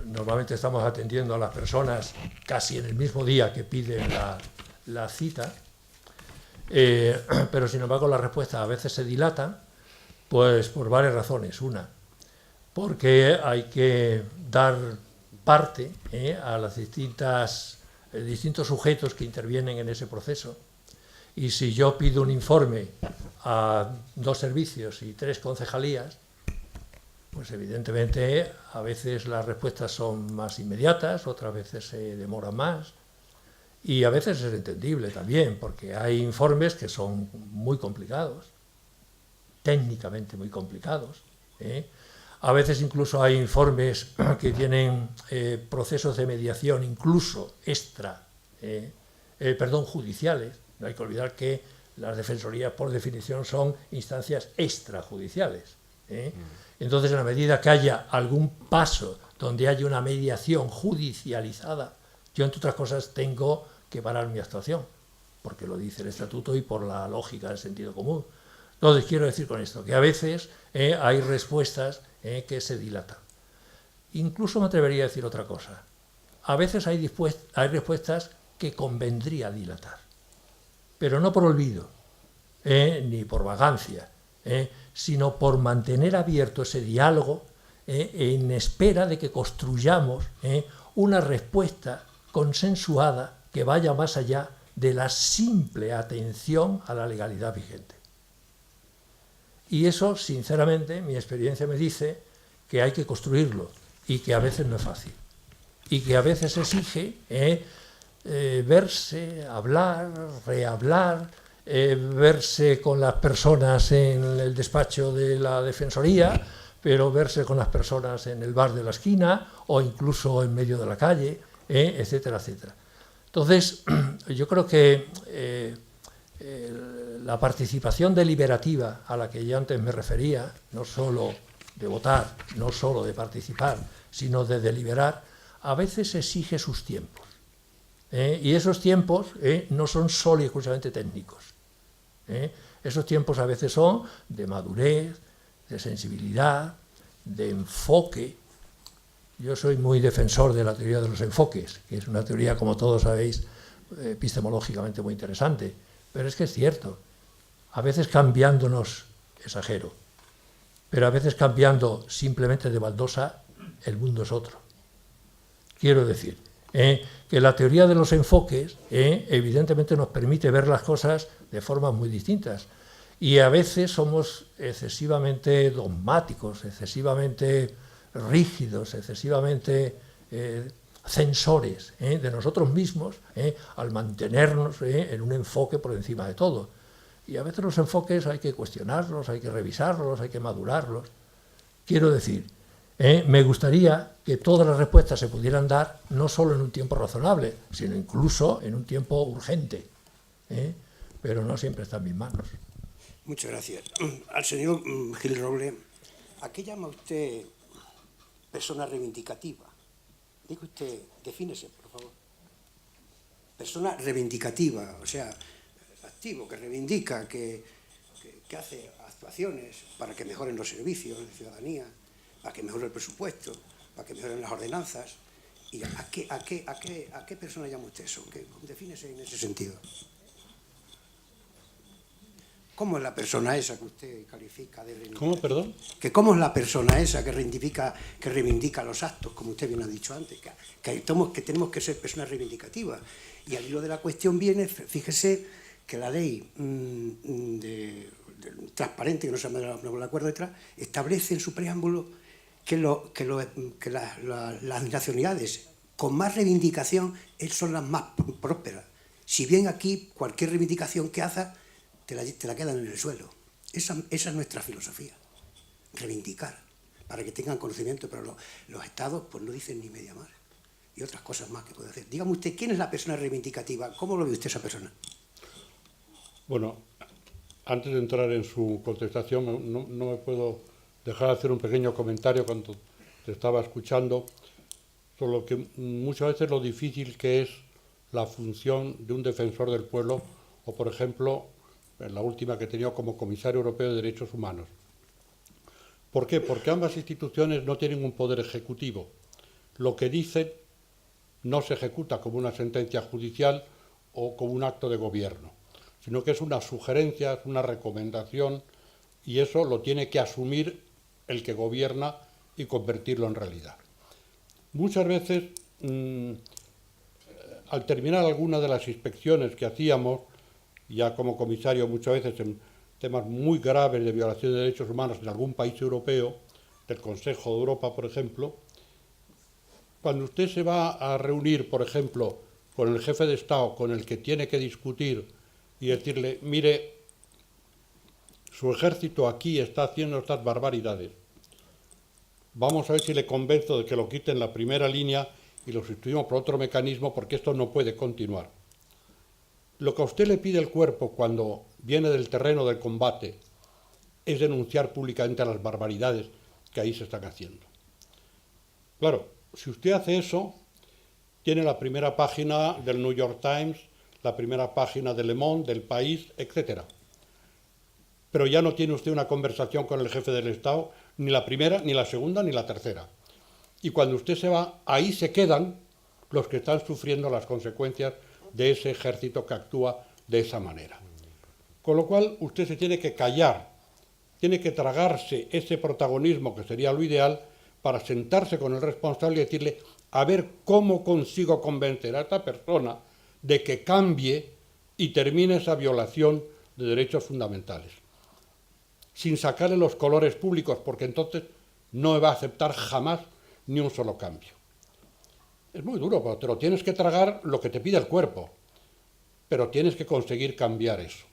normalmente estamos atendiendo a las personas casi en el mismo día que piden la cita, pero sin embargo las respuestas a veces se dilatan, pues por varias razones. Una, porque hay que dar parte a las distintos sujetos que intervienen en ese proceso. Y si yo pido un informe a 2 servicios y 3 concejalías, pues evidentemente a veces las respuestas son más inmediatas, otras veces se demoran más, y a veces es entendible también, porque hay informes que son muy complicados, técnicamente muy complicados, A veces incluso hay informes que tienen procesos de mediación incluso judiciales. No hay que olvidar que las defensorías por definición son instancias extrajudiciales. Entonces, en la medida que haya algún paso donde haya una mediación judicializada, yo entre otras cosas tengo que parar mi actuación, porque lo dice el estatuto y por la lógica del sentido común. Entonces, quiero decir con esto que a veces hay respuestas que se dilatan. Incluso me atrevería a decir otra cosa. A veces hay respuestas que convendría dilatar. Pero no por olvido, ni por vagancia, sino por mantener abierto ese diálogo en espera de que construyamos una respuesta consensuada que vaya más allá de la simple atención a la legalidad vigente. Y eso, sinceramente, mi experiencia me dice que hay que construirlo y que a veces no es fácil. Y que a veces exige verse, hablar, rehablar, verse con las personas en el despacho de la Defensoría, pero verse con las personas en el bar de la esquina o incluso en medio de la calle, etcétera, etcétera. Entonces, yo creo que la participación deliberativa a la que yo antes me refería, no solo de votar, no solo de participar, sino de deliberar, a veces exige sus tiempos. Y esos tiempos no son solo y exclusivamente técnicos. Esos tiempos a veces son de madurez, de sensibilidad, de enfoque. Yo soy muy defensor de la teoría de los enfoques, que es una teoría, como todos sabéis, epistemológicamente muy interesante. Pero es que es cierto, a veces cambiándonos, exagero, pero a veces cambiando simplemente de baldosa, el mundo es otro. Quiero decir, que la teoría de los enfoques evidentemente nos permite ver las cosas de formas muy distintas. Y a veces somos excesivamente dogmáticos, excesivamente rígidos, excesivamente censores de nosotros mismos al mantenernos en un enfoque por encima de todo. Y a veces los enfoques hay que cuestionarlos, hay que revisarlos, hay que madurarlos. Quiero decir, me gustaría que todas las respuestas se pudieran dar no solo en un tiempo razonable, sino incluso en un tiempo urgente. Pero no siempre está en mis manos. Muchas gracias. Al señor Gil Roble, ¿a qué llama usted persona reivindicativa? Diga usted, defínese, por favor. Persona reivindicativa, o sea, activo, que reivindica, que hace actuaciones para que mejoren los servicios de ciudadanía, para que mejore el presupuesto, para que mejoren las ordenanzas. ¿Y a qué persona llama usted eso? Defínese en ese sentido. ¿Cómo es la persona esa que usted califica de reivindicativa? ¿Cómo, perdón? ¿Cómo es la persona esa que reivindica los actos, como usted bien ha dicho antes? Que tenemos que ser personas reivindicativas. Y al hilo de la cuestión viene, fíjese, que la ley transparente, que no se me acuerdo detrás, establece en su preámbulo que las nacionalidades con más reivindicación son las más prósperas. Si bien aquí cualquier reivindicación que hagas te la quedan en el suelo. Esa es nuestra filosofía, reivindicar, para que tengan conocimiento, pero los estados pues no dicen ni media más. Y otras cosas más que puede hacer. Dígame usted, ¿quién es la persona reivindicativa? ¿Cómo lo ve usted esa persona? Bueno, antes de entrar en su contestación, no me puedo dejar de hacer un pequeño comentario cuando te estaba escuchando sobre lo que muchas veces lo difícil que es la función de un defensor del pueblo, o por ejemplo, en la última que he tenido como comisario europeo de derechos humanos. ¿Por qué? Porque ambas instituciones no tienen un poder ejecutivo. Lo que dicen no se ejecuta como una sentencia judicial o como un acto de gobierno, sino que es una sugerencia, es una recomendación, y eso lo tiene que asumir el que gobierna y convertirlo en realidad. Muchas veces, al terminar alguna de las inspecciones que hacíamos, ya como comisario muchas veces en temas muy graves de violación de derechos humanos en algún país europeo, del Consejo de Europa, por ejemplo, cuando usted se va a reunir, por ejemplo, con el jefe de Estado con el que tiene que discutir y decirle, mire, su ejército aquí está haciendo estas barbaridades, vamos a ver si le convenzo de que lo quite en la primera línea y lo sustituimos por otro mecanismo porque esto no puede continuar. Lo que a usted le pide el cuerpo cuando viene del terreno del combate es denunciar públicamente las barbaridades que ahí se están haciendo. Claro, si usted hace eso, tiene la primera página del New York Times, la primera página de Le Monde, del País, etc. Pero ya no tiene usted una conversación con el jefe del Estado, ni la primera, ni la segunda, ni la tercera. Y cuando usted se va, ahí se quedan los que están sufriendo las consecuencias de ese ejército que actúa de esa manera. Con lo cual, usted se tiene que callar, tiene que tragarse ese protagonismo, que sería lo ideal, para sentarse con el responsable y decirle, a ver cómo consigo convencer a esta persona de que cambie y termine esa violación de derechos fundamentales, sin sacarle los colores públicos, porque entonces no va a aceptar jamás ni un solo cambio. Es muy duro, pero te lo tienes que tragar lo que te pide el cuerpo, pero tienes que conseguir cambiar eso.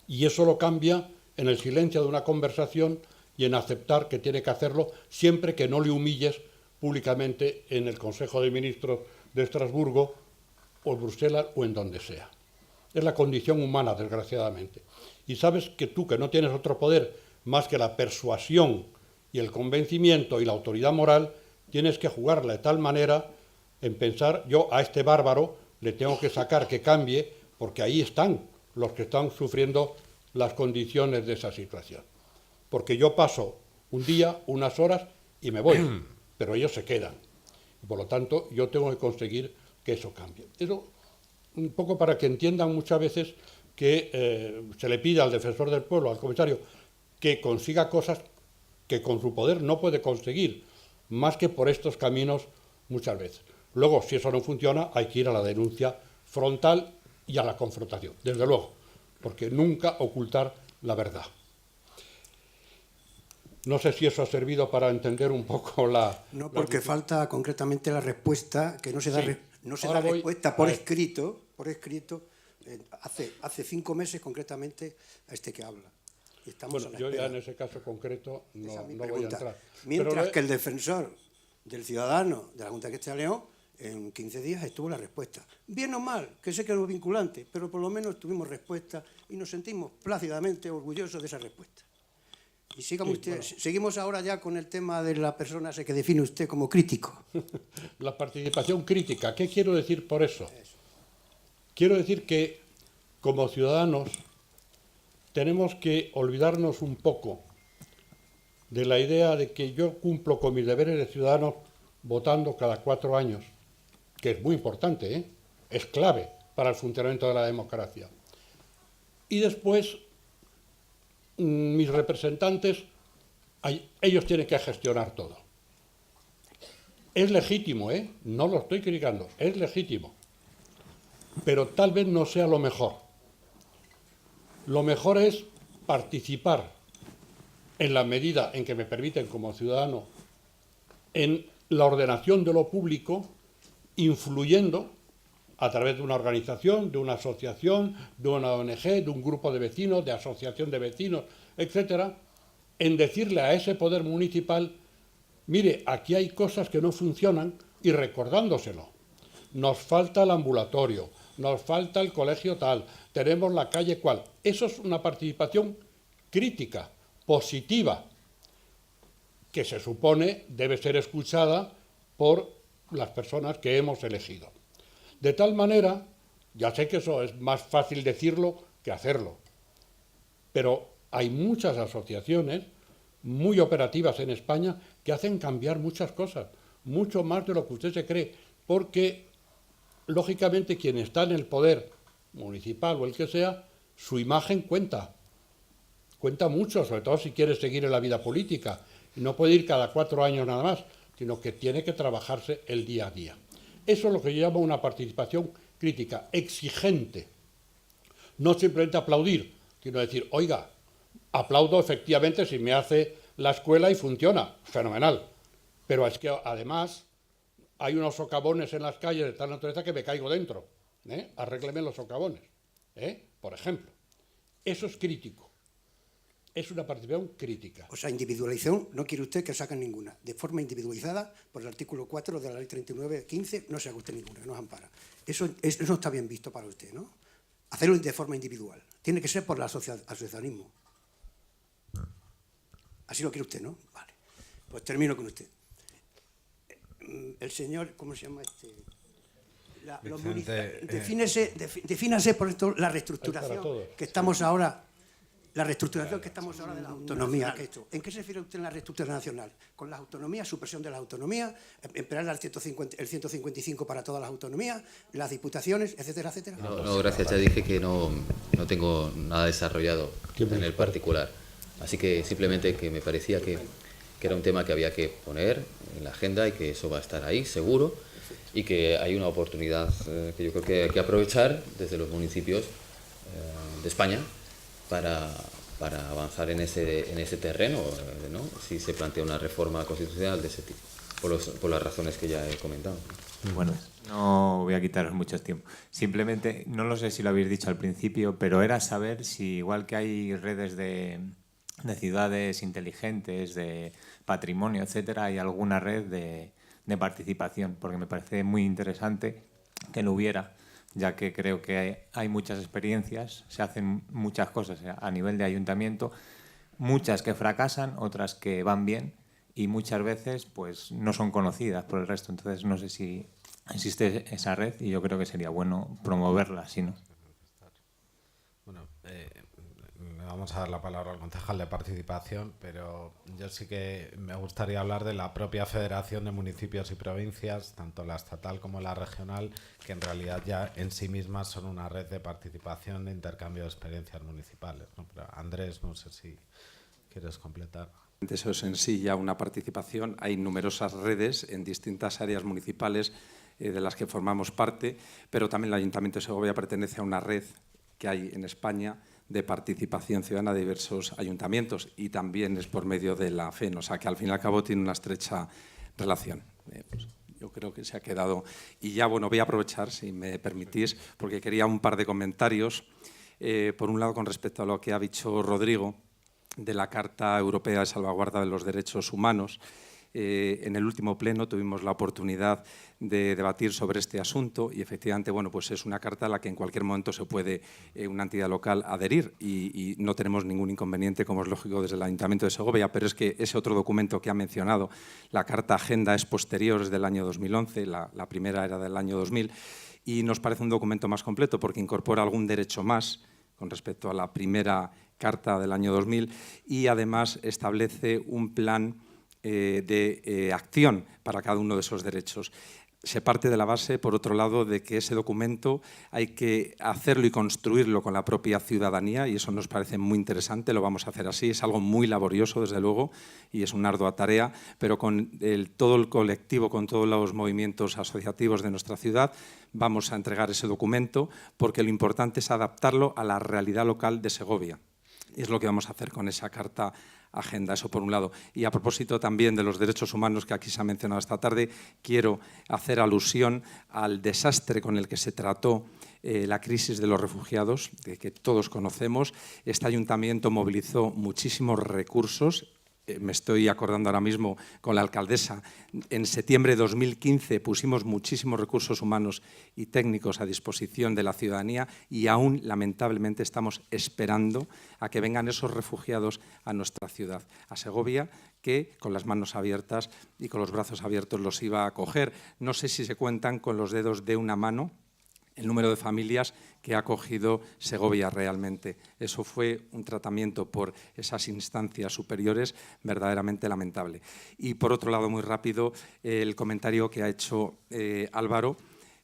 Y eso lo cambia en el silencio de una conversación y en aceptar que tiene que hacerlo siempre que no le humilles públicamente en el Consejo de Ministros de Estrasburgo o Bruselas o en donde sea. Es la condición humana, desgraciadamente. Y sabes que tú, que no tienes otro poder más que la persuasión y el convencimiento y la autoridad moral, tienes que jugarla de tal manera en pensar, yo a este bárbaro le tengo que sacar que cambie, porque ahí están los que están sufriendo las condiciones de esa situación. Porque yo paso un día, unas horas y me voy, pero ellos se quedan. Y por lo tanto, yo tengo que conseguir que eso cambie. Eso, un poco para que entiendan muchas veces que se le pide al defensor del pueblo, al comisario, que consiga cosas que con su poder no puede conseguir, más que por estos caminos muchas veces. Luego, si eso no funciona, hay que ir a la denuncia frontal y a la confrontación, desde luego, porque nunca ocultar la verdad. No sé si eso ha servido para entender un poco la... No, porque falta concretamente la respuesta, que no se da, respuesta por escrito, hace 5 meses concretamente a este que habla. Y estamos bueno, yo ya en ese caso concreto no voy a entrar. Mientras que el defensor del ciudadano de la Junta de Castilla y León, en 15 días estuvo la respuesta. Bien o mal, que sé que no es vinculante, pero por lo menos tuvimos respuesta y nos sentimos plácidamente orgullosos de esa respuesta. Y seguimos ahora ya con el tema de la persona que define usted como crítico. La participación crítica, ¿qué quiero decir por eso? Quiero decir que como ciudadanos tenemos que olvidarnos un poco de la idea de que yo cumplo con mis deberes de ciudadano votando cada 4 años, que es muy importante, ¿eh? Es clave para el funcionamiento de la democracia. Y después mis representantes, ellos tienen que gestionar todo. Es legítimo, ¿eh? No lo estoy criticando, es legítimo. Pero tal vez no sea lo mejor. Lo mejor es participar en la medida en que me permiten como ciudadano en la ordenación de lo público, influyendo a través de una organización, de una asociación, de una ONG, de un grupo de vecinos, de asociación de vecinos, etcétera, en decirle a ese poder municipal, mire, aquí hay cosas que no funcionan, y recordándoselo. Nos falta el ambulatorio, nos falta el colegio tal, tenemos la calle cual. Eso es una participación crítica, positiva, que se supone debe ser escuchada por las personas que hemos elegido. De tal manera, ya sé que eso es más fácil decirlo que hacerlo, pero hay muchas asociaciones muy operativas en España que hacen cambiar muchas cosas, mucho más de lo que usted se cree, porque, lógicamente, quien está en el poder municipal o el que sea, su imagen cuenta mucho, sobre todo si quiere seguir en la vida política, y no puede ir cada 4 años nada más, sino que tiene que trabajarse el día a día. Eso es lo que yo llamo una participación crítica, exigente. No simplemente aplaudir, sino decir, oiga, aplaudo efectivamente si me hace la escuela y funciona, fenomenal. Pero es que además hay unos socavones en las calles de tal naturaleza que me caigo dentro. Arrégleme los socavones, por ejemplo. Eso es crítico. Es una participación crítica. O sea, individualización, no quiere usted que saquen ninguna. De forma individualizada, por el artículo 4 de la ley 39.15, no se haga usted ninguna, no ampara. Eso no está bien visto para usted, ¿no? Hacerlo de forma individual. Tiene que ser por el asociacionismo. Así lo quiere usted, ¿no? Vale. Pues termino con usted. El señor, ¿cómo se llama este? Defínase por esto la reestructuración que estamos ahora La reestructuración que estamos ahora de la autonomía. ¿En qué se refiere usted en la reestructuración nacional? ¿Con las autonomías, supresión de las autonomías, emplear el 155 para todas las autonomías, las diputaciones, etcétera, etcétera? No, gracias. Ya dije que no tengo nada desarrollado en el particular. Así que simplemente que me parecía que era un tema que había que poner en la agenda y que eso va a estar ahí, seguro, y que hay una oportunidad que yo creo que hay que aprovechar desde los municipios de España para avanzar en ese terreno, ¿no? Si se plantea una reforma constitucional de ese tipo, por las razones que ya he comentado. Bueno, no voy a quitaros mucho tiempo. Simplemente, no lo sé si lo habéis dicho al principio, pero era saber si, igual que hay redes de ciudades inteligentes, de patrimonio, etcétera, hay alguna red de participación, porque me parece muy interesante que lo hubiera, ya que creo que hay muchas experiencias, se hacen muchas cosas a nivel de ayuntamiento, muchas que fracasan, otras que van bien y muchas veces pues no son conocidas por el resto. Entonces no sé si existe esa red y yo creo que sería bueno promoverla, si no. Bueno, le vamos a dar la palabra al concejal de participación, pero yo sí que me gustaría hablar de la propia Federación de Municipios y Provincias, tanto la estatal como la regional, que en realidad ya en sí mismas son una red de participación, de intercambio de experiencias municipales, ¿no? Pero Andrés, no sé si quieres completar. Eso es en sí ya una participación. Hay numerosas redes en distintas áreas municipales de las que formamos parte, pero también el Ayuntamiento de Segovia pertenece a una red que hay en España de participación ciudadana de diversos ayuntamientos y también es por medio de la FEN, o sea que al fin y al cabo tiene una estrecha relación. Pues yo creo que se ha quedado. Y ya, bueno, voy a aprovechar, si me permitís, porque quería un par de comentarios. Por un lado, con respecto a lo que ha dicho Rodrigo, de la Carta Europea de Salvaguarda de los Derechos Humanos. En el último pleno tuvimos la oportunidad de debatir sobre este asunto y efectivamente, bueno, pues es una carta a la que en cualquier momento se puede una entidad local adherir y no tenemos ningún inconveniente, como es lógico, desde el Ayuntamiento de Segovia, pero es que ese otro documento que ha mencionado, la Carta Agenda, es posterior, es del año 2011, la primera era del año 2000 y nos parece un documento más completo porque incorpora algún derecho más con respecto a la primera Carta del año 2000 y además establece un plan de acción para cada uno de esos derechos. Se parte de la base, por otro lado, de que ese documento hay que hacerlo y construirlo con la propia ciudadanía y eso nos parece muy interesante, lo vamos a hacer así, es algo muy laborioso, desde luego, y es una ardua tarea, pero con todo el colectivo, con todos los movimientos asociativos de nuestra ciudad, vamos a entregar ese documento porque lo importante es adaptarlo a la realidad local de Segovia. Y es lo que vamos a hacer con esa Carta Agenda, eso por un lado. Y a propósito también de los derechos humanos que aquí se ha mencionado esta tarde, quiero hacer alusión al desastre con el que se trató la crisis de los refugiados, de que todos conocemos. Este ayuntamiento movilizó muchísimos recursos. Me estoy acordando ahora mismo con la alcaldesa, en septiembre de 2015 pusimos muchísimos recursos humanos y técnicos a disposición de la ciudadanía y aún, lamentablemente, estamos esperando a que vengan esos refugiados a nuestra ciudad, a Segovia, que con las manos abiertas y con los brazos abiertos los iba a acoger. No sé si se cuentan con los dedos de una mano el número de familias que ha acogido Segovia realmente. Eso fue un tratamiento por esas instancias superiores verdaderamente lamentable. Y por otro lado, muy rápido, el comentario que ha hecho Álvaro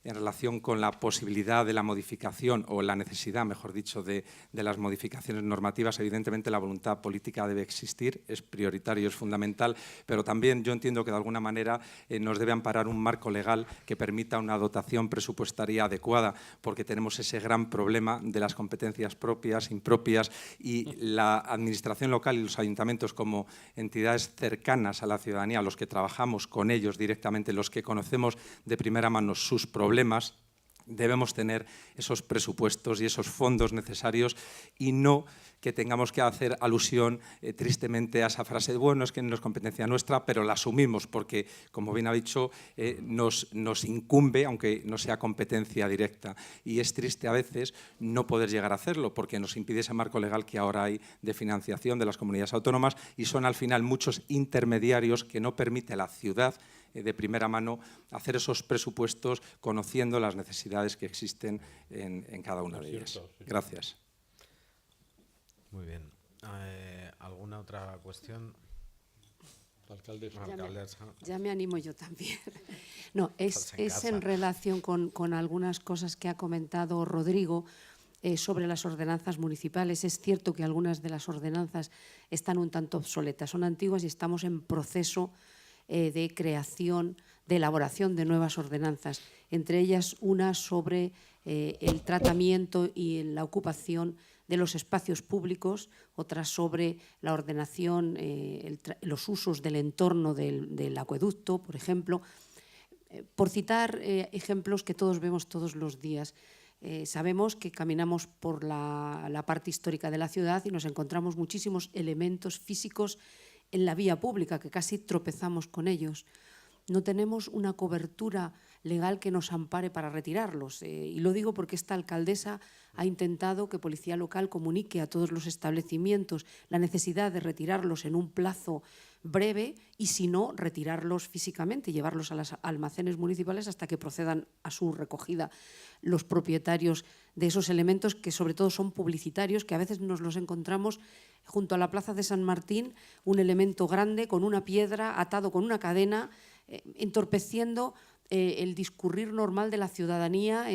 en relación con la posibilidad de la modificación o la necesidad, mejor dicho, de las modificaciones normativas. Evidentemente la voluntad política debe existir, es prioritario, es fundamental, pero también yo entiendo que de alguna manera nos debe amparar un marco legal que permita una dotación presupuestaria adecuada, porque tenemos ese gran problema de las competencias propias, impropias, y la administración local y los ayuntamientos como entidades cercanas a la ciudadanía, los que trabajamos con ellos directamente, los que conocemos de primera mano sus problemas, debemos tener esos presupuestos y esos fondos necesarios y no que tengamos que hacer alusión tristemente a esa frase de, bueno, es que no es competencia nuestra, pero la asumimos porque, como bien ha dicho, nos incumbe, aunque no sea competencia directa. Y es triste a veces no poder llegar a hacerlo porque nos impide ese marco legal que ahora hay de financiación de las comunidades autónomas y son al final muchos intermediarios que no permite a la ciudad de primera mano hacer esos presupuestos conociendo las necesidades que existen en cada una de ellas. Gracias. Muy bien. ¿Alguna otra cuestión? Alcaldesa. Ya me animo yo también. No, es en relación con algunas cosas que ha comentado Rodrigo sobre las ordenanzas municipales. Es cierto que algunas de las ordenanzas están un tanto obsoletas, son antiguas y estamos en proceso de creación, de elaboración de nuevas ordenanzas, entre ellas una sobre el tratamiento y la ocupación de los espacios públicos, otra sobre la ordenación, los usos del entorno del acueducto, por ejemplo. Por citar ejemplos que todos vemos todos los días, sabemos que caminamos por la parte histórica de la ciudad y nos encontramos muchísimos elementos físicos en la vía pública, que casi tropezamos con ellos. No tenemos una cobertura legal que nos ampare para retirarlos. Y lo digo porque esta alcaldesa ha intentado que Policía Local comunique a todos los establecimientos la necesidad de retirarlos en un plazo breve y, si no, retirarlos físicamente, llevarlos a los almacenes municipales hasta que procedan a su recogida los propietarios de esos elementos, que sobre todo son publicitarios, que a veces nos los encontramos junto a la Plaza de San Martín, un elemento grande con una piedra atado con una cadena, entorpeciendo el discurrir normal de la ciudadanía,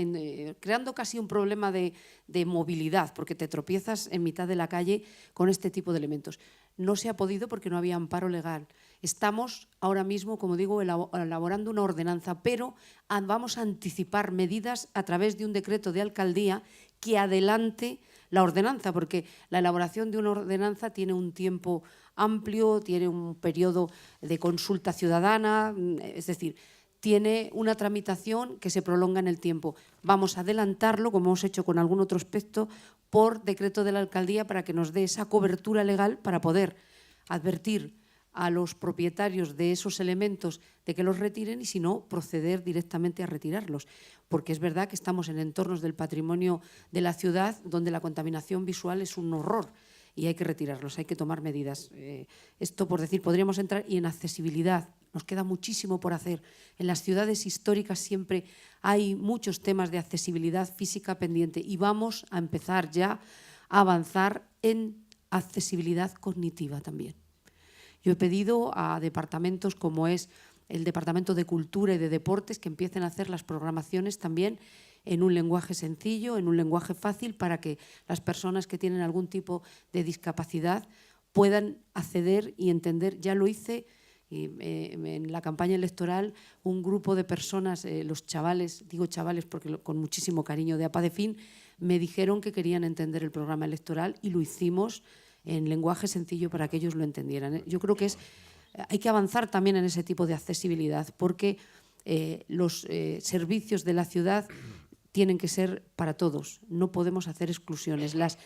creando casi un problema de movilidad, porque te tropiezas en mitad de la calle con este tipo de elementos. No se ha podido porque no había amparo legal. Estamos ahora mismo, como digo, elaborando una ordenanza, pero vamos a anticipar medidas a través de un decreto de alcaldía que adelante la ordenanza, porque la elaboración de una ordenanza tiene un tiempo amplio, tiene un periodo de consulta ciudadana, es decir, tiene una tramitación que se prolonga en el tiempo. Vamos a adelantarlo, como hemos hecho con algún otro aspecto, por decreto de la alcaldía para que nos dé esa cobertura legal para poder advertir a los propietarios de esos elementos de que los retiren y, si no, proceder directamente a retirarlos. Porque es verdad que estamos en entornos del patrimonio de la ciudad donde la contaminación visual es un horror y hay que retirarlos, hay que tomar medidas. Esto, por decir, podríamos entrar. Y en accesibilidad, nos queda muchísimo por hacer. En las ciudades históricas siempre hay muchos temas de accesibilidad física pendiente y vamos a empezar ya a avanzar en accesibilidad cognitiva también. Yo he pedido a departamentos como es el Departamento de Cultura y de Deportes que empiecen a hacer las programaciones también en un lenguaje sencillo, en un lenguaje fácil, para que las personas que tienen algún tipo de discapacidad puedan acceder y entender. Ya lo hice en la campaña electoral, un grupo de personas, los chavales, digo chavales porque con muchísimo cariño, de APADEFIN, me dijeron que querían entender el programa electoral y lo hicimos en lenguaje sencillo para que ellos lo entendieran. Yo creo que hay que avanzar también en ese tipo de accesibilidad, porque los servicios de la ciudad tienen que ser para todos, no podemos hacer exclusiones. Las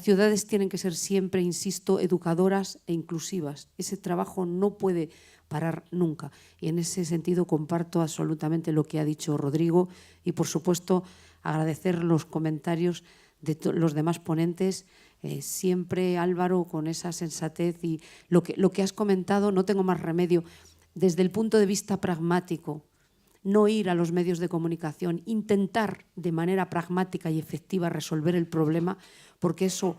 ciudades tienen que ser siempre, insisto, educadoras e inclusivas. Ese trabajo no puede parar nunca. Y en ese sentido comparto absolutamente lo que ha dicho Rodrigo y, por supuesto, agradecer los comentarios de los demás ponentes. Siempre, Álvaro, con esa sensatez y lo que has comentado, no tengo más remedio. Desde el punto de vista pragmático, no ir a los medios de comunicación, intentar de manera pragmática y efectiva resolver el problema, porque eso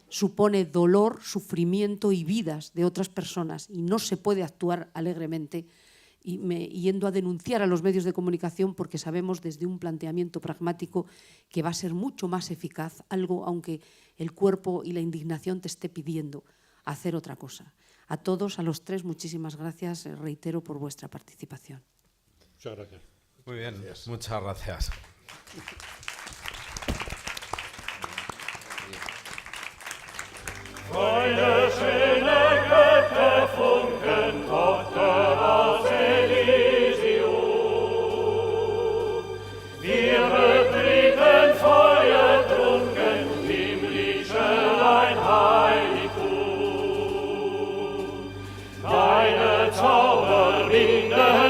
supone dolor, sufrimiento y vidas de otras personas y no se puede actuar alegremente yendo a denunciar a los medios de comunicación, porque sabemos desde un planteamiento pragmático que va a ser mucho más eficaz algo, aunque el cuerpo y la indignación te esté pidiendo hacer otra cosa. A todos, a los tres, muchísimas gracias, reitero, por vuestra participación. Muchas gracias. Muy bien, muchas gracias. Eine schöne Götterfunken, Tochter aus Elysium. Wir betreten feuertrunken, himmlischein Heiligtum. Deine Zauberringe